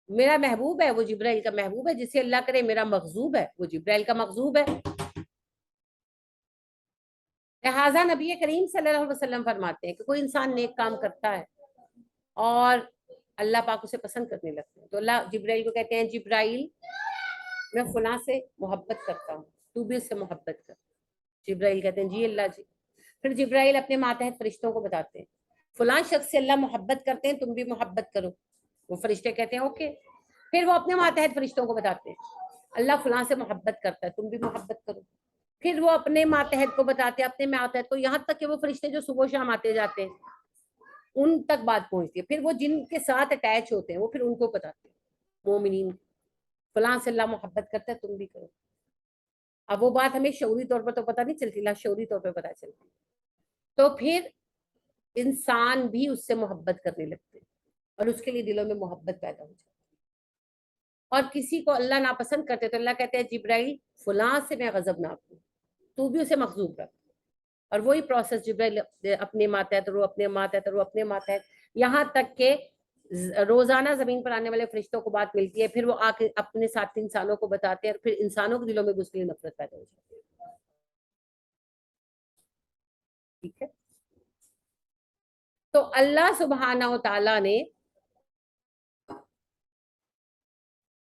Speaker 1: میرا محبوب ہے وہ جبرائیل کا محبوب ہے، جسے اللہ کرے میرا مغضوب ہے وہ جبرائیل کا مغضوب ہے. لہٰذا نبی کریم صلی اللہ علیہ وسلم فرماتے ہیں کہ کوئی انسان نیک کام کرتا ہے اور اللہ پاک اسے پسند کرنے لگتے ہیں تو اللہ جبرائیل کو کہتے ہیں جبرائیل میں فلاں سے محبت کرتا ہوں، تو بھی اس سے محبت کر. جبرائیل کہتے ہیں جی اللہ جی. پھر جبرائیل اپنے ماتحت فرشتوں کو بتاتے ہیں فلاں شخص سے اللہ محبت کرتے ہیں، تم بھی محبت کرو. وہ فرشتے کہتے ہیں اوکے. پھر وہ اپنے ماتحت فرشتوں کو بتاتے ہیں اللہ فلاں سے محبت کرتا ہے، تم بھی محبت کرو. پھر وہ اپنے ماتحت کو بتاتے ہیں اپنے ماتحت کو، یہاں تک کہ وہ فرشتے جو صبح و شام آتے جاتے ہیں ان تک بات پہنچتی ہے. پھر وہ جن کے ساتھ اٹیچ ہوتے ہیں وہ پھر ان کو بتاتے ہیں مومنین فلاں سے اللہ محبت کرتا ہے، تم بھی کرو. اب وہ بات ہمیں شعوری طور پر تو پتہ نہیں چلتی، لاشعوری طور پر پتہ چلتی. تو پھر انسان بھی اس سے محبت کرنے لگتے اور اس کے لیے دلوں میں محبت پیدا ہو جاتی. اور کسی کو اللہ ناپسند کرتے تو اللہ کہتے ہیں جبرائیل فلاں سے میں غضبناک ہوں، تو بھی اسے مغضوب رکھ. اور وہی پروسیس جبرائیل اپنے ماتحت رو اپنے ماتحت رو اپنے ماتحت، یہاں تک کہ روزانہ زمین پر آنے والے فرشتوں کو بات ملتی ہے. پھر وہ آ کے اپنے ساتھ انسانوں کو بتاتے ہیں اور پھر انسانوں کے دلوں میں اس کے لیے نفرت پیدا ہو جاتی ہے. ٹھیک ہے. تو اللہ سبحانہ و تعالیٰ نے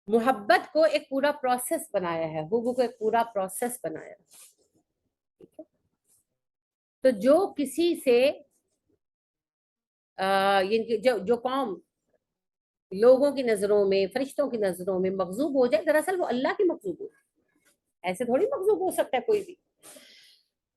Speaker 1: محبت کو ایک پورا پروسیس بنایا ہے، حب کو ایک پورا پروسیس بنایا ہے. ٹھیک ہے. تو جو کسی سے جو قوم لوگوں کی نظروں میں فرشتوں کی نظروں میں مغضوب ہو جائے دراصل وہ اللہ کی مغضوب ہو، ایسے تھوڑی مغضوب ہو سکتا ہے کوئی بھی.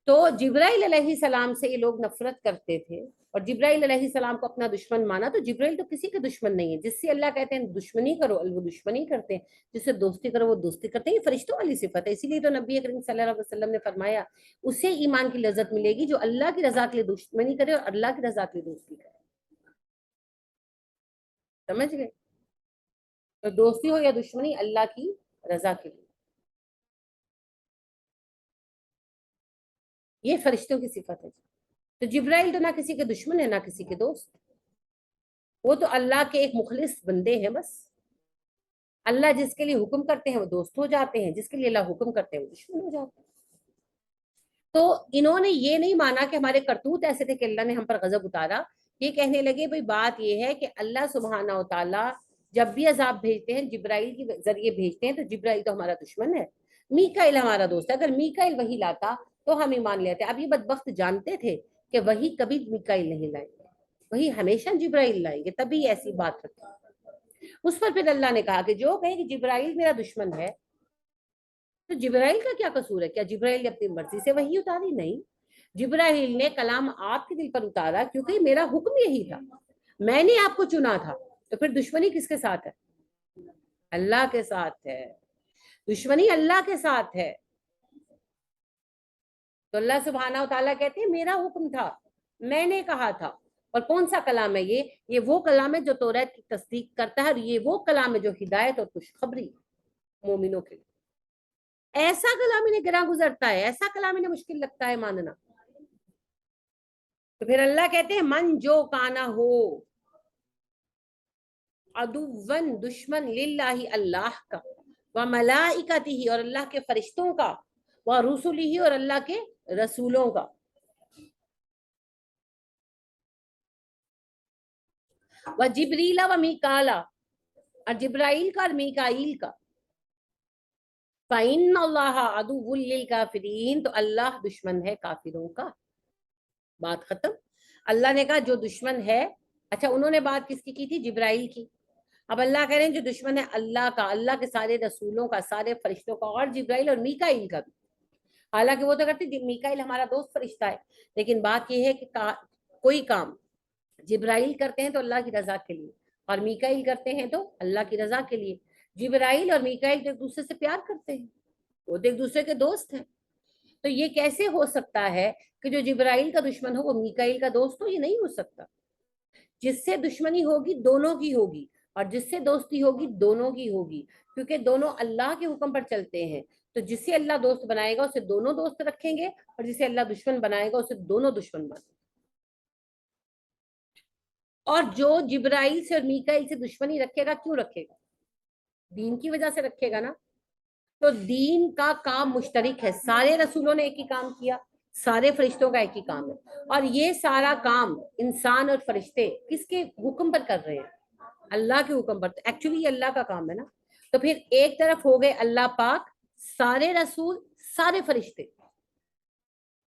Speaker 1: تو جبرائیل علیہ السلام سے یہ لوگ نفرت کرتے تھے اور جبرائیل علیہ السلام کو اپنا دشمن مانا. تو جبرائیل تو کسی کے دشمن نہیں ہے. جس سے اللہ کہتے ہیں دشمنی کرو وہ دشمنی کرتے ہیں، جس سے دوستی کرو وہ دوستی کرتے ہیں. یہ فرشتوں والی صفت ہے. اسی لیے تو نبی کریم صلی اللہ علیہ وسلم نے فرمایا اسے ایمان کی لذت ملے گی جو اللہ کی رضا کے لیے دشمنی کرے اور اللہ کی رضا کے لیے دوستی کرے. سمجھ گئے؟ تو دوستی ہو یا دشمنی اللہ کی رضا کے لیے. یہ فرشتوں کی صفت ہے. تو جبرائیل تو نہ کسی کے دشمن ہے نہ کسی کے دوست، وہ تو اللہ کے ایک مخلص بندے ہیں بس. اللہ جس کے لیے حکم کرتے ہیں وہ دوست ہو جاتے ہیں، جس کے لیے اللہ حکم کرتے ہیں وہ دشمن ہو جاتے ہیں. تو انہوں نے یہ نہیں مانا کہ ہمارے کرتوت ایسے تھے کہ اللہ نے ہم پر غضب اتارا. یہ کہنے لگے بھئی بات یہ ہے کہ اللہ سبحانہ و تعالیٰ جب بھی عذاب بھیجتے ہیں جبرائیل کے ذریعے بھیجتے ہیں تو جبرائیل تو ہمارا دشمن ہے، میکائیل ہمارا دوست ہے. اگر میکائیل وہی لاتا تو ہم ایمان لیتے. اب یہ بدبخت جانتے تھے کہ وہی کبھی میکائیل نہیں لائیں گے، وہی ہمیشہ جبرائیل لائیں گے، تبھی ایسی بات رکھی. اس پر پھر اللہ نے کہا کہ جو کہے کہ جبرائیل میرا دشمن ہے تو جبرائیل کا کیا قصور ہے؟ کیا جبرائیل نے اپنی مرضی سے وحی اتاری؟ نہیں، جبرائیل نے کلام آپ کے دل پر اتارا کیونکہ میرا حکم یہی تھا، میں نے آپ کو چنا تھا. تو پھر دشمنی کس کے ساتھ ہے؟ اللہ کے ساتھ ہے. دشمنی اللہ کے ساتھ ہے. تو اللہ سبحانہ و تعالیٰ کہتے ہیں میرا حکم تھا، میں نے کہا تھا. اور کون سا کلام ہے یہ وہ کلام ہے جو توریت کی تصدیق کرتا ہے، اور یہ وہ کلام ہے جو ہدایت اور خوشخبری مومنوں کے لیے. ایسا کلام انہیں گراں گزرتا ہے، ایسا کلام انہیں مشکل لگتا ہے ماننا. تو پھر اللہ کہتے ہیں من جو کانا ہو عدوً دشمن للہ اللہ کا وملائکتہ اور اللہ کے فرشتوں کا ورسلہ اور اللہ کے رسولوں کا. و جبریل و میکالا، اور جبرائیل کا اور میکائیل کا. فَإِنَّ اللَّهَ عَدُوٌّ لِّلْكَافِرِينَ، تو اللہ دشمن ہے کافروں کا. بات ختم. اللہ نے کہا جو دشمن ہے. اچھا انہوں نے بات کس کی تھی؟ جبرائیل کی. اب اللہ کہہ رہے ہیں جو دشمن ہے اللہ کا، اللہ کے سارے رسولوں کا، سارے فرشتوں کا، اور جبرائیل اور میکائیل کا بھی. حالانکہ وہ تو کرتے میکائیل ہمارا دوست فرشتہ ہے، لیکن بات یہ ہے کہ کوئی کام جبرائیل کرتے ہیں تو اللہ کی رضا کے لیے، اور میکائیل کرتے ہیں تو اللہ کی رضا کے لیے. جبرائیل اور میکائیل ایک دوسرے سے پیار کرتے ہیں، وہ تو ایک دوسرے کے دوست ہیں. تو یہ کیسے ہو سکتا ہے کہ جو جبرائیل کا دشمن ہو وہ میکائیل کا دوست ہو؟ یہ نہیں ہو سکتا. جس سے دشمنی ہوگی دونوں کی ہوگی، اور جس سے دوستی ہوگی دونوں کی ہوگی، کیونکہ دونوں اللہ کے حکم پر چلتے ہیں. تو جسے اللہ دوست بنائے گا اسے دونوں دوست رکھیں گے، اور جسے اللہ دشمن بنائے گا اسے دونوں دشمن بنائیں گے. اور جو جبرائیل سے اور میکائیل سے دشمنی رکھے گا، کیوں رکھے گا؟ دین کی وجہ سے رکھے گا نا. تو دین کا کام مشترک ہے، سارے رسولوں نے ایک ہی کام کیا، سارے فرشتوں کا ایک ہی کام ہے. اور یہ سارا کام انسان اور فرشتے کس کے حکم پر کر رہے ہیں؟ اللہ کے حکم پر. ایکچولی یہ اللہ کا کام ہے نا. تو پھر ایک طرف ہو گئے اللہ پاک، سارے رسول، سارے فرشتے.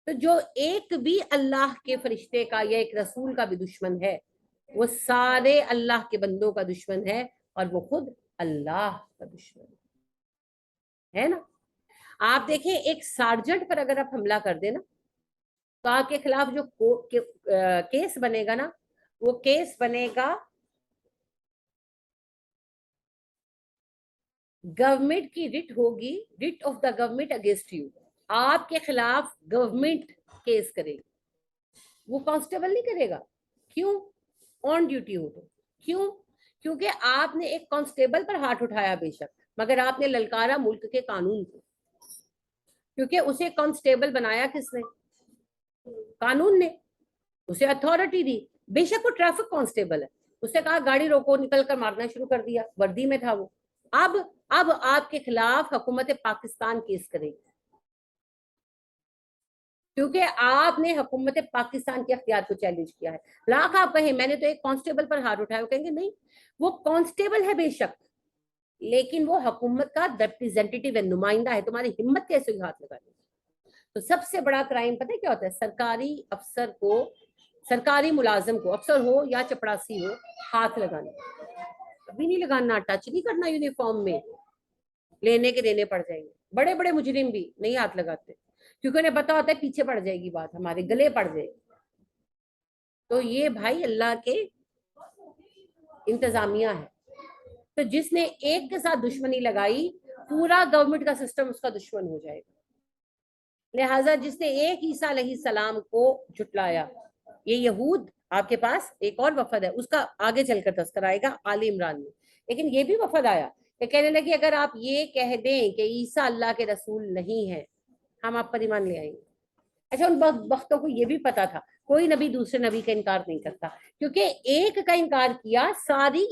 Speaker 1: تو جو ایک بھی اللہ کے فرشتے کا یا ایک رسول کا بھی دشمن ہے وہ سارے اللہ کے بندوں کا دشمن ہے، اور وہ خود اللہ کا دشمن ہے نا. آپ دیکھیں ایک سارجنٹ پر اگر آپ حملہ کر دیں نا تو آپ کے خلاف جو کیس بنے گا نا، وہ کیس بنے گا گورنمنٹ کی رٹ ہوگی، writ of the government against you. آپ کے خلاف گورنمنٹ کیس کرے گی، وہ کانسٹیبل نہیں کرے گا. کیوں؟ آن ڈیوٹی ہو تو. کیوں؟ کیونکہ آپ نے ایک کانسٹیبل پر ہاتھ اٹھایا بے شک، مگر آپ نے للکارا ملک کے قانون کو. کیونکہ اسے کانسٹیبل بنایا کس نے؟ قانون نے. اسے اتھارٹی دی. بے شک وہ ٹریفک کانسٹیبل ہے، اس نے کہا گاڑی روکو، نکل کر مارنا شروع کر دیا، وردی میں تھا وہ. اب آپ کے خلاف حکومت پاکستان کیس کرے گی، کیونکہ آپ نے حکومت پاکستان کے اختیار کو چیلنج کیا ہے. لاکھ آپ کہیں میں نے تو ایک کانسٹیبل پر ہاتھ اٹھایا، وہ کہیں گے نہیں وہ کانسٹیبل ہے بے شک، لیکن وہ حکومت کا ریپریزنٹیٹیو ہے، نمائندہ ہے. تمہاری ہمت کیسے ہوئی ہاتھ لگانے؟ تو سب سے بڑا کرائم پتہ ہے کیا ہوتا ہے؟ سرکاری افسر کو، سرکاری ملازم کو، افسر ہو یا چپڑاسی ہو، ہاتھ لگانا. کبھی نہیں لگانا، ٹچ نہیں کرنا. یونیفارم میں لینے کے دینے پڑ جائیں گے. بڑے بڑے مجرم بھی نہیں ہاتھ لگاتے، کیونکہ انہیں پتا ہوتا ہے پیچھے پڑ جائے گی بات، ہمارے گلے پڑ جائے گی. تو یہ بھائی اللہ کے انتظامیہ ہے. تو جس نے ایک کے ساتھ دشمنی لگائی پورا گورنمنٹ کا سسٹم اس کا دشمن ہو جائے گا. لہٰذا جس نے ایک عیسیٰ علیہ السلام کو جھٹلایا، یہ یہود، آپ کے پاس ایک اور وفد ہے، اس کا آگے چل کر تذکر آئے گا آل عمران میں. لیکن یہ بھی وفد آیا کہ کہنے لگے اگر آپ یہ کہہ دیں کہ عیسیٰ اللہ کے رسول نہیں ہے ہم آپ پر ایمان لے آئیں گے. اچھا ان وقتوں کو یہ بھی پتا تھا کوئی نبی دوسرے نبی کا انکار نہیں کرتا، کیونکہ ایک کا انکار کیا ساری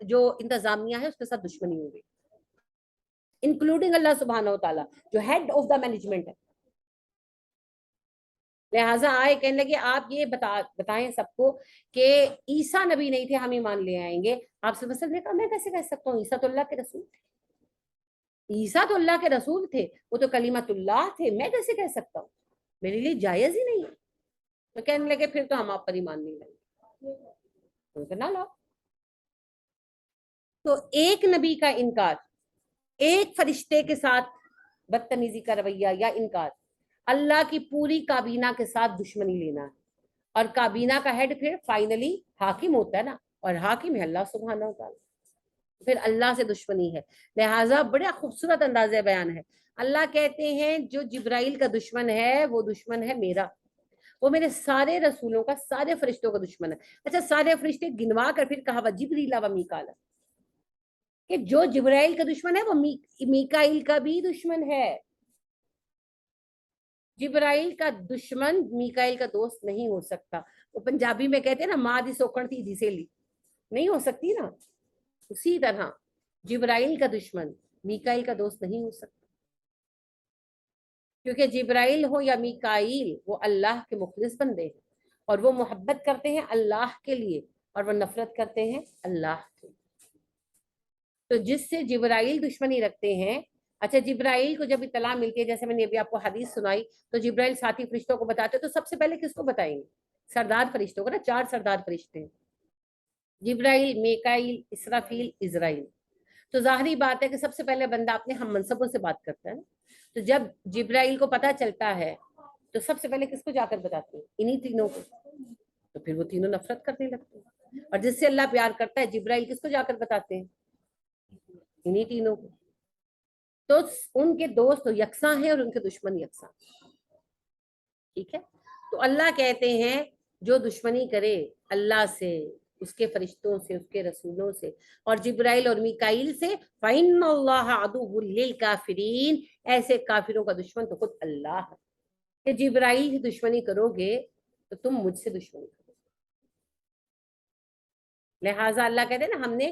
Speaker 1: جو انتظامیہ ہے اس کے ساتھ دشمنی ہو گئی، انکلوڈنگ اللہ سبحانہ و تعالیٰ جو ہیڈ آف دا مینجمنٹ ہے. لہٰذا آئے کہنے لگے آپ یہ بتائیں سب کو کہ عیسیٰ نبی نہیں تھے ہم ایمان لے آئیں گے. آپ سے وسلم نے کہا میں کیسے کہہ سکتا ہوں، عیسیٰ تو اللہ کے رسول تھے، عیسیٰ تو اللہ کے رسول تھے، وہ تو کلمت اللہ تھے، میں کیسے کہہ سکتا ہوں، میرے لیے جائز ہی نہیں ہے. تو کہنے لگے پھر تو ہم آپ پر ایمان نہیں لائیں گے. نہ لاؤ. تو ایک نبی کا انکار، ایک فرشتے کے ساتھ بدتمیزی کا رویہ یا انکار، اللہ کی پوری کابینہ کے ساتھ دشمنی لینا ہے. اور کابینہ کا ہیڈ پھر فائنلی حاکم ہوتا ہے نا، اور حاکم ہے اللہ سبحانہ و تعالیٰ، پھر اللہ سے دشمنی ہے. لہٰذا بڑا خوبصورت انداز بیان ہے. اللہ کہتے ہیں جو جبرائیل کا دشمن ہے وہ دشمن ہے میرا، وہ میرے سارے رسولوں کا، سارے فرشتوں کا دشمن ہے. اچھا سارے فرشتے گنوا کر پھر کہا جبریل و میکالا، کہ جو جبرائیل کا دشمن ہے وہ میکائیل کا بھی دشمن ہے. جبرائیل کا دشمن میکائیل کا دوست نہیں ہو سکتا. وہ پنجابی میں کہتے ہیں نا ماں دی سوکھن تھی دی سیلی، نہیں ہو سکتی نا. اسی طرح جبرائیل کا دشمن میکائیل کا دوست نہیں ہو سکتا، کیونکہ جبرائیل ہو یا میکائیل وہ اللہ کے مخلص بندے ہیں، اور وہ محبت کرتے ہیں اللہ کے لیے، اور وہ نفرت کرتے ہیں اللہ سے. تو جس سے جبرائیل دشمنی رکھتے ہیں. اچھا جبرائیل کو جب اطلاع ملتی ہے, جیسے میں نے ابھی آپ کو حدیث سنائی, تو جبرائیل ساتھی فرشتوں کو بتاتے, تو سب سے پہلے کس کو بتائیں گے؟ سردار فرشتوں کو نا, 4 سردار فرشتے ہیں, جبرائیل, میکائیل, اسرافیل, اسرائیل. تو ظاہری بات ہے کہ سب سے پہلے بندہ اپنے ہم منصبوں سے بات کرتا ہے. تو جب جبرائیل کو پتا چلتا ہے تو سب سے پہلے کس کو جا کر بتاتے ہیں؟ انہی تینوں کو. تو پھر وہ تینوں نفرت کرنے لگتے ہیں. اور جس سے اللہ پیار کرتا ہے, جبرائیل کس کو جا کر بتاتے ہیں؟ انہی تینوں کو. تو ان کے دوست تو یکساں ہیں اور ان کے دشمن یکساں. ٹھیک ہے. تو اللہ کہتے ہیں جو دشمنی کرے اللہ سے, اس کے فرشتوں سے, اس کے رسولوں سے, اور جبرائیل اور میکائیل سے, فَإِنَّ اللَّهَ عَدُوٌّ لِّلْكَافِرِينَ, ایسے کافروں کا دشمن تو خود اللہ ہے. کہ جبرائیل کی دشمنی کرو گے تو تم مجھ سے دشمنی کرو. لہٰذا اللہ کہتے ہیں نا, ہم نے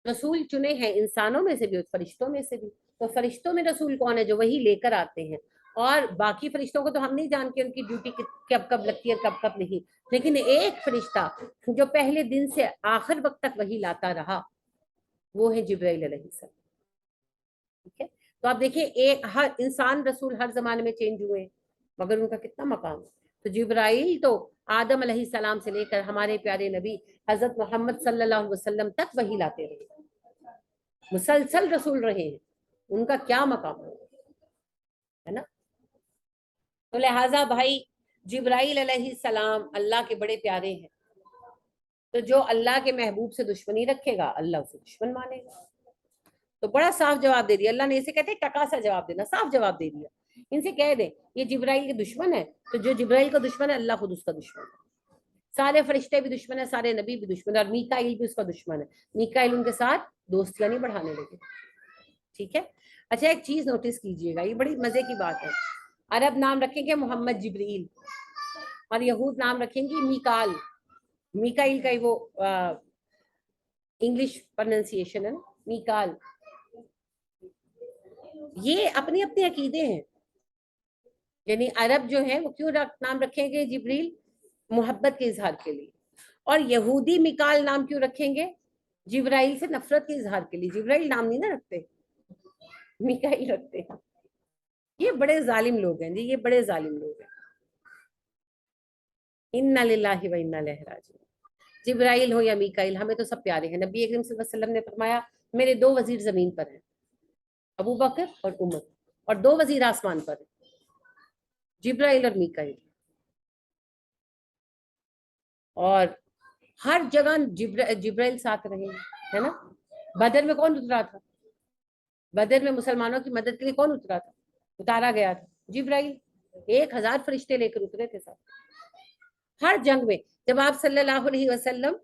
Speaker 1: رسول چنے ہیں انسانوں میں سے بھی اور فرشتوں میں سے بھی. تو فرشتوں میں رسول کون ہے؟ جو وہی لے کر آتے ہیں. اور باقی فرشتوں کو تو ہم نہیں جانتے ان کی ڈیوٹی کب کب لگتی ہے, کب کب نہیں. لیکن ایک فرشتہ جو پہلے دن سے آخر وقت تک وہی لاتا رہا, وہ ہے جبرائیل علیہ السلام. ٹھیک ہے. تو آپ دیکھیں, ایک ہر انسان رسول ہر زمانے میں چینج ہوئے ہیں, مگر ان کا کتنا مقام ہے. تو جبرائیل تو آدم علیہ السلام سے لے کر ہمارے پیارے نبی حضرت محمد صلی اللہ علیہ وسلم تک وہی لاتے رہے, مسلسل رسول رہے ہیں. ان کا کیا مقام ہے نا. تو لہٰذا بھائی, جبرائیل علیہ السلام اللہ کے بڑے پیارے ہیں. تو جو اللہ کے محبوب سے دشمنی رکھے گا, اللہ اسے دشمن مانے گا. تو بڑا صاف جواب دے دیا اللہ نے. اسے کہتے ہیں ٹکا سا جواب دینا, صاف جواب دے دیا. ان سے کہہ دیں یہ جبرائیل کے دشمن ہے, تو جو جبرائیل کا دشمن ہے اللہ خود اس کا دشمن ہے. سارے فرشتے بھی دشمن ہے, سارے نبی بھی دشمن ہے, اور میکائیل بھی اس کا دشمن ہے. میکائیل ان کے ساتھ دوستیاں نہیں بڑھانے لگے. ٹھیک ہے. اچھا ایک چیز نوٹس کیجئے گا, یہ بڑی مزے کی بات ہے. عرب نام رکھیں گے محمد جبریل, اور یہود نام رکھیں گی میکال. میکائیل کا وہ انگلش پرننسیشن ہے نا, میکال. یہ اپنے اپنے عقیدے ہیں. یعنی عرب جو ہیں وہ کیوں نام رکھیں گے جبریل؟ محبت کے اظہار کے لیے. اور یہودی میکال نام کیوں رکھیں گے؟ جبرائیل سے نفرت کے اظہار کے لیے. جبرائیل نام نہیں نہ رکھتے, میکائیل رکھتے ہیں. یہ بڑے ظالم لوگ ہیں جی, یہ بڑے ظالم لوگ ہیں. اِنَّ لِلَّهِ وَإِنَّا إِلَيْهِ رَاجِعُونَ. جبرائیل ہو یا میکائیل, ہمیں تو سب پیارے ہیں. نبی اکرم صلی اللہ علیہ وسلم نے فرمایا میرے 2 وزیر زمین پر ہیں, ابو بکر اور عمر, اور 2 وزیر آسمان پر ہیں, جبرائیل اور میکائیل. اور ہر جگہ جبرائیل ساتھ رہے ہیں, ہے نا. بدر میں کون اترا تھا؟ بدر میں مسلمانوں کی مدد کے لیے کون اترا تھا, اتارا گیا تھا؟ جبرائیل. 1000 فرشتے لے کر اترے تھے ساتھ. ہر جنگ میں جب آپ صلی اللہ علیہ وسلم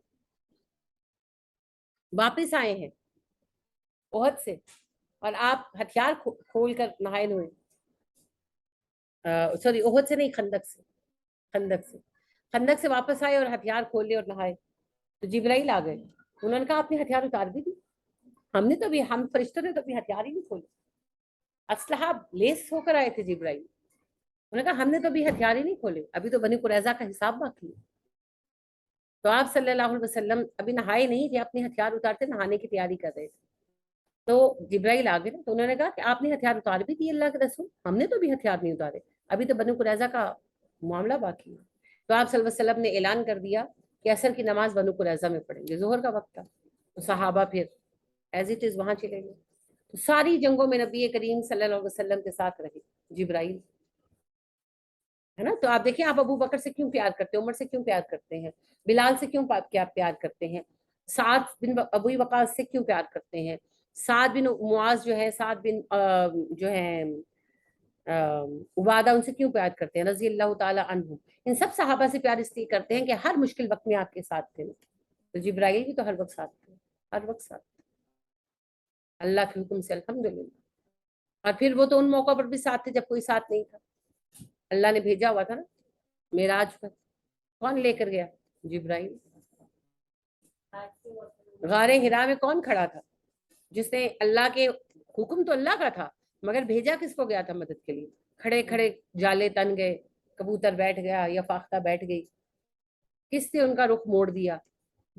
Speaker 1: واپس آئے ہیں احد سے, اور آپ ہتھیار کھول کر نہائے ہوئے, سوری احد سے نہیں, خندق سے واپس آئے اور ہتھیار کھول لے اور نہائے, تو جبرائیل آ گئے. انہوں نے کہا آپ نے ہتھیار اتار بھی دی. ہم فرشتوں نے تو ابھی ہتھیار ہی نہیں کھولے, اسلحہ لیس ہو کر آئے تھے جبرائیل. انہوں نے کہا ہم نے تو ابھی ہتھیار ہی نہیں کھولے, ابھی تو بنی قریظہ کا حساب باقی ہے. تو آپ صلی اللہ علیہ وسلم ابھی نہائے نہیں تھے, اپنے ہتھیار اتارتے نہانے کی تیاری کر رہے تھے. تو جبرائیل آ گئے, تو انہوں نے کہا کہ آپ نے ہتھیار اتار بھی دیے اللہ کے رسول, ہم نے تو ابھی ہتھیار نہیں اتارے, ابھی تو بنی قریظہ کا معاملہ باقی ہے. تو آپ صلی اللہ علیہ وسلم نے اعلان کر دیا کہ عصر کی نماز بنو قریظہ میں پڑھیں گے. ظہر کا وقت تھا, تو صحابہ پھر ایز اٹ از وہاں چلے گئے. تو ساری جنگوں میں نبی کریم صلی اللہ علیہ وسلم کے ساتھ رہے جبرائیل, ہے نا. تو آپ دیکھیں آپ ابو بکر سے کیوں پیار کرتے ہیں, عمر سے کیوں پیار کرتے ہیں, بلال سے کیوں پیار کرتے ہیں, سعد بن ابی وقاص سے کیوں پیار کرتے ہیں, سعد بن معاذ جو ہے, سعد بن جو ہے عبادہ, ان سے کیوں پیار کرتے ہیں رضی اللہ تعالی عنہ. ان سب صحابہ سے پیار اس لیے کرتے ہیں کہ ہر مشکل وقت میں آپ کے ساتھ تھے. تو جبرائیل بھی تو ہر وقت ساتھ تھے, ہر وقت ساتھ تھے اللہ کے حکم سے, الحمدللہ. اور پھر وہ تو ان موقع پر بھی ساتھ تھے جب کوئی ساتھ نہیں تھا. اللہ نے بھیجا ہوا تھا نا معراج پر, کون لے کر گیا؟ جبرائیل. غار حرا میں کون کھڑا تھا جس نے اللہ کے حکم تو اللہ کا تھا, مگر بھیجا کس کو گیا تھا مدد کے لیے؟ کھڑے کھڑے جالے تن گئے, کبوتر بیٹھ گیا یا فاختہ بیٹھ گئی, کس نے ان کا رخ موڑ دیا؟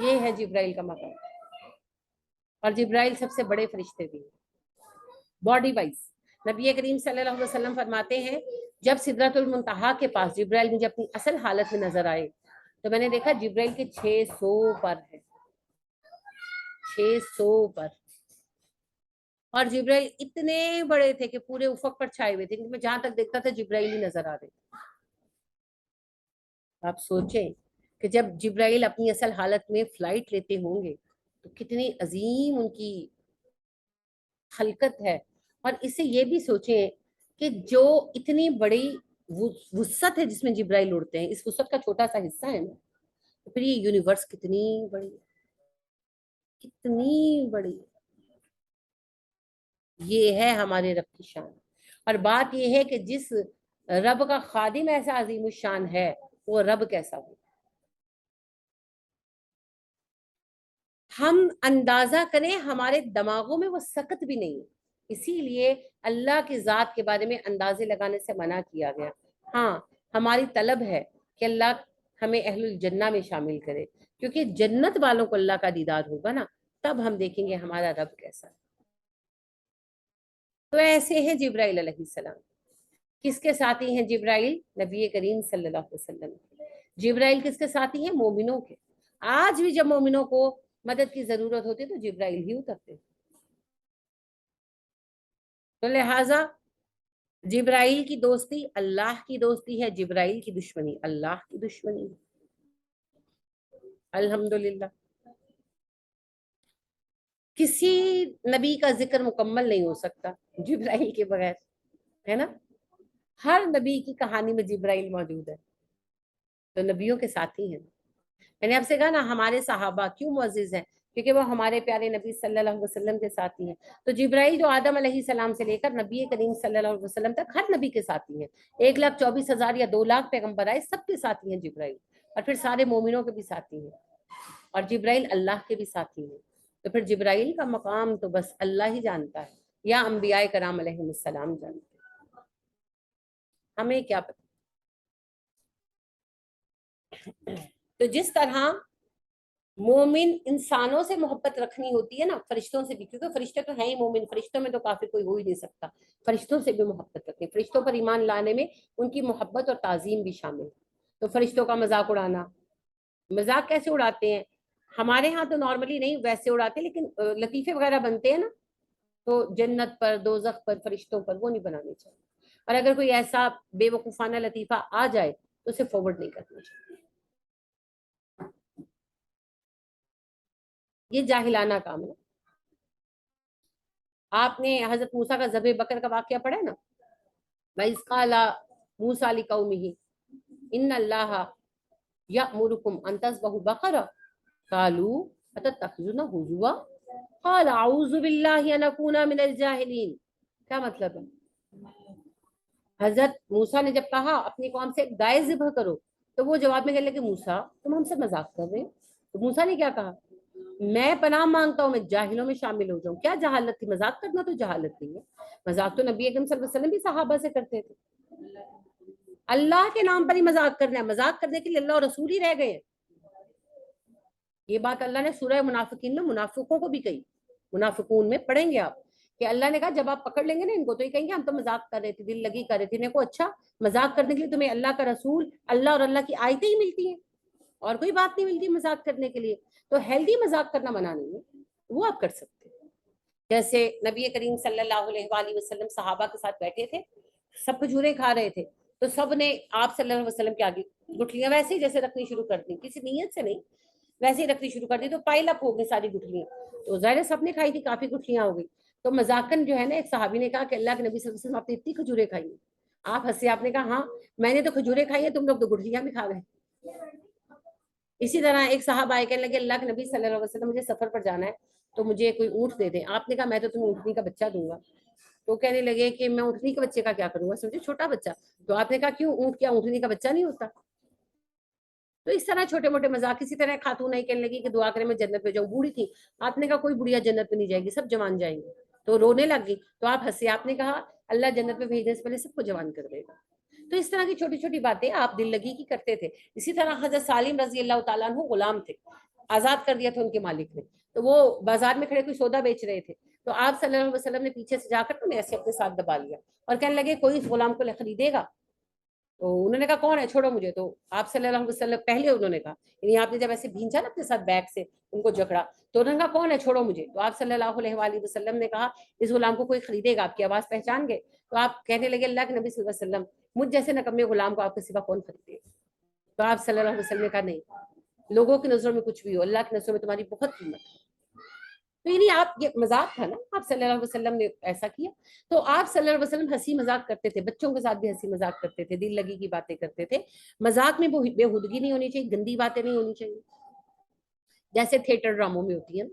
Speaker 1: یہ ہے جبرائیل کا مقام. اور جبرائیل سب سے بڑے فرشتے بھی ہیں باڈی وائز. نبی کریم صلی اللہ علیہ وسلم فرماتے ہیں جب سدرۃ المنتہا کے پاس جبرائیل مجھے اپنی اصل حالت میں نظر آئے تو میں نے دیکھا جبرائیل کے 600 پر ہے, 600 پر. اور جبرائیل اتنے بڑے تھے کہ پورے افق پر چھائے ہوئے تھے, کیونکہ میں جہاں تک دیکھتا تھا جبرائیل ہی نظر آ رہے تھے. آپ سوچیں کہ جب جبرائیل اپنی اصل حالت میں فلائٹ لیتے ہوں گے تو کتنی عظیم ان کی خلقت ہے. اور اس سے یہ بھی سوچیں کہ جو اتنی بڑی وسعت ہے جس میں جبرائیل اڑتے ہیں, اس وسعت کا چھوٹا سا حصہ ہے نا, تو پھر یہ یونیورس کتنی بڑی, کتنی بڑی. یہ ہے ہمارے رب کی شان. اور بات یہ ہے کہ جس رب کا خادم ایسا عظیم الشان ہے وہ رب کیسا ہو. ہم اندازہ کریں ہمارے دماغوں میں وہ سکت بھی نہیں ہے. اسی لیے اللہ کی ذات کے بارے میں اندازے لگانے سے منع کیا گیا. ہاں ہماری طلب ہے کہ اللہ ہمیں اہل الجنہ میں شامل کرے, کیونکہ جنت والوں کو اللہ کا دیدار ہوگا نا, تب ہم دیکھیں گے ہمارا رب کیسا ہے. تو ایسے ہیں جبرائیل علیہ السلام. کس کے ساتھی ہیں جبرائیل؟ نبی کریم صلی اللہ علیہ وسلم. جبرائیل کس کے ساتھی ہیں؟ مومنوں کے. آج بھی جب مومنوں کو مدد کی ضرورت ہوتی تو جبرائیل ہی اترتے. تو لہٰذا جبرائیل کی دوستی اللہ کی دوستی ہے, جبرائیل کی دشمنی اللہ کی دشمنی. الحمدللہ کسی نبی کا ذکر مکمل نہیں ہو سکتا جبرائیل کے بغیر, ہے نا. ہر نبی کی کہانی میں جبرائیل موجود ہے, تو نبیوں کے ساتھی ہیں. میں نے آپ سے کہا نا ہمارے صحابہ کیوں معزز ہیں, کیونکہ وہ ہمارے پیارے نبی صلی اللہ علیہ وسلم کے ساتھی ہیں. تو جبرائیل جو آدم علیہ السلام سے لے کر نبی کریم صلی اللہ علیہ وسلم تک ہر نبی کے ساتھی ہیں. 1,24,000 یا 2 لاکھ پیغمبر آئے, سب کے ساتھی ہیں جبرائیل. اور پھر سارے مومنوں کے بھی ساتھی ہیں, اور جبرائیل اللہ کے بھی ساتھی ہیں. تو پھر جبرائیل کا مقام تو بس اللہ ہی جانتا ہے, یا انبیاء کرام علیہ السلام جانتے ہیں, ہمیں کیا پتہ. تو جس طرح مومن انسانوں سے محبت رکھنی ہوتی ہے نا, فرشتوں سے بھی, کیونکہ فرشتے تو ہیں ہی مومن, فرشتوں میں تو کافر کوئی ہو ہی نہیں سکتا. فرشتوں سے بھی محبت رکھیں, فرشتوں پر ایمان لانے میں ان کی محبت اور تعظیم بھی شامل. تو فرشتوں کا مذاق اڑانا, مذاق کیسے اڑاتے ہیں؟ ہمارے ہاں تو نارملی نہیں ویسے اڑاتے, لیکن لطیفے وغیرہ بنتے ہیں نا, تو جنت پر, دوزخ پر, فرشتوں پر وہ نہیں بنانے چاہیے. اور اگر کوئی ایسا بے وقوفانہ لطیفہ آ جائے تو اسے فارورڈ نہیں کرنا چاہیے. یہ جاہلانہ کام ہے. آپ نے حضرت موسیٰ کا ذبح بکر کا واقعہ پڑھا ہے نا, وَإِذْ قَالَ مُوسَىٰ لِقَوْمِهِ إِنَّ اللَّهَ يَأْمُرُكُمْ أَن تَذْبَحُوا بَقَرَةً قَالُوا أَتَتَّخِذُونَا هُزُوًا قَالَ أَعُوذُ بِاللَّهِ أَنْ أَكُونَ مِنَ الْجَاهِلِينَ. کیا مطلب ہے؟ حضرت موسیٰ نے جب کہا اپنی قوم سے گائے ذبح کرو, تو وہ جواب میں کہنے لگے موسیٰ تم ہم سے مذاق کر رہے ہیں. تو موسیٰ نے کیا کہا, میں پناہ مانگتا ہوں میں جاہلوں میں شامل ہو جاؤں. کیا جہالت تھی؟ مذاق کرنا تو جہالت نہیں ہے. مذاق تو نبی اکرم صلی اللہ علیہ وسلم بھی صحابہ سے کرتے تھے. اللہ کے نام پر ہی مذاق کرنا ہے, مذاق کرنے کے لیے اللہ اور رسول ہی رہ گئے ہیں. یہ بات اللہ نے سورہ منافقین میں منافقوں کو بھی کہی, منافقون میں پڑھیں گے آپ, کہ اللہ نے کہا جب آپ پکڑ لیں گے نا ان کو تو یہ کہیں گے ہم تو مذاق کر رہے تھے, دل لگی کر رہے تھے. کو اچھا مذاق کرنے کے لیے تمہیں اللہ کا رسول, اللہ اور اللہ کی آیتیں ہی ملتی ہیں, اور کوئی بات نہیں ملتی مذاق کرنے کے لیے. تو ہیلدی مذاق کرنا منع نہیں ہے, وہ آپ کر سکتے ہیں. جیسے نبی کریم صلی اللہ علیہ وآلہ وسلم صحابہ کے ساتھ بیٹھے تھے, سب کھجوریں کھا رہے تھے, تو سب نے آپ صلی اللہ علیہ وسلم کے آگے گٹھلیاں ویسے ہی جیسے رکھنی شروع کر دی, کسی نیت سے نہیں, ویسے ہی رکھنی شروع کر دی, تو پائل اپ ہو گئی ساری گٹھلیاں. تو ظاہر سب نے کھائی تھی, کافی گٹھلیاں ہو گئی. تو مذاقن جو ہے نا, ایک صحابی نے کہا کہ اللہ کے نبی صلی اللہ علیہ وسلم آپ نے اتنی کھجوریں کھائی ہیں. آپ ہنسے, آپ نے کہا ہاں میں نے تو کھجوریں کھائی ہیں, تم لوگ تو گٹھلیاں بھی کھا گئے. اسی طرح ایک صحابہ آئے کہنے لگے اللہ کے نبی صلی اللہ علیہ وسلم مجھے سفر پر جانا ہے تو مجھے کوئی اونٹ دے دیں. آپ نے کہا میں تو تمہیں اونٹنی کا بچہ دوں گا. تو کہنے لگے کہ میں اونٹنی کے بچے کا کیا کروں گا, سمجھے چھوٹا بچہ. تو آپ نے کہا کیوں, اونٹ کیا اونٹنی کا بچہ نہیں ہوتا؟ تو اس طرح چھوٹے موٹے مذاق. اسی طرح خاتون نہیں کہنے لگی کہ دعا کریں میں جنت میں جاؤں, بوڑھی تھی. آپ نے کہا کوئی بڑھیا جنت میں نہیں جائے گی, سب جوان جائیں گے. تو رونے لگ گئی. تو آپ ہنسے, آپ نے کہا اللہ جنت میں بھیجنے سے پہلے سب کو جوان کر دے گا. تو اس طرح کی چھوٹی چھوٹی باتیں آپ دل لگی کی کرتے تھے. اسی طرح حضرت سالم رضی اللہ تعالیٰ عنہ غلام تھے. آزاد کر دیا تھا ان کے مالک نے. تو وہ بازار میں کھڑے کوئی سودا بیچ رہے تھے, تو آپ صلی اللہ علیہ وسلم نے پیچھے سے جا کر انہیں ایسے اپنے ساتھ دبا لیا اور کہنے لگے کوئی اس غلام کو خریدے گا؟ تو انہوں نے کہا کون ہے, چھوڑو مجھے. تو آپ صلی اللہ علیہ وسلم پہلے انہوں نے کہا, یعنی آپ نے جب ایسے بھینچا نا اپنے ساتھ بیگ سے ان کو جکڑا, تو انہوں نے کہا کون ہے, چھوڑو مجھے. تو آپ صلی اللہ علیہ وآلہ وسلم نے کہا اس غلام کو کوئی خریدے گا؟ آپ کی آواز پہچان گئے. تو آپ کہنے لگے اللہ کے نبی صلی اللہ علیہ وسلم مجھ جیسے نکمے غلام کو آپ کے سوا کون خریدے گا؟ تو آپ صلی اللہ علیہ وسلم نے کہا نہیں, لوگوں کی نظروں میں کچھ بھی ہو, اللہ کی نظروں میں تمہاری بہت قیمت ہے. تو یعنی آپ, یہ مذاق تھا نا, آپ صلی اللہ علیہ وسلم نے ایسا کیا. تو آپ صلی اللہ علیہ وسلم ہنسی مذاق کرتے تھے, بچوں کے ساتھ بھی ہنسی مذاق کرتے تھے, دل لگی کی باتیں کرتے تھے. مذاق میں بےہودگی نہیں ہونی چاہیے, گندی باتیں نہیں ہونی چاہیے جیسے تھیٹر ڈراموں میں ہوتی ہیں.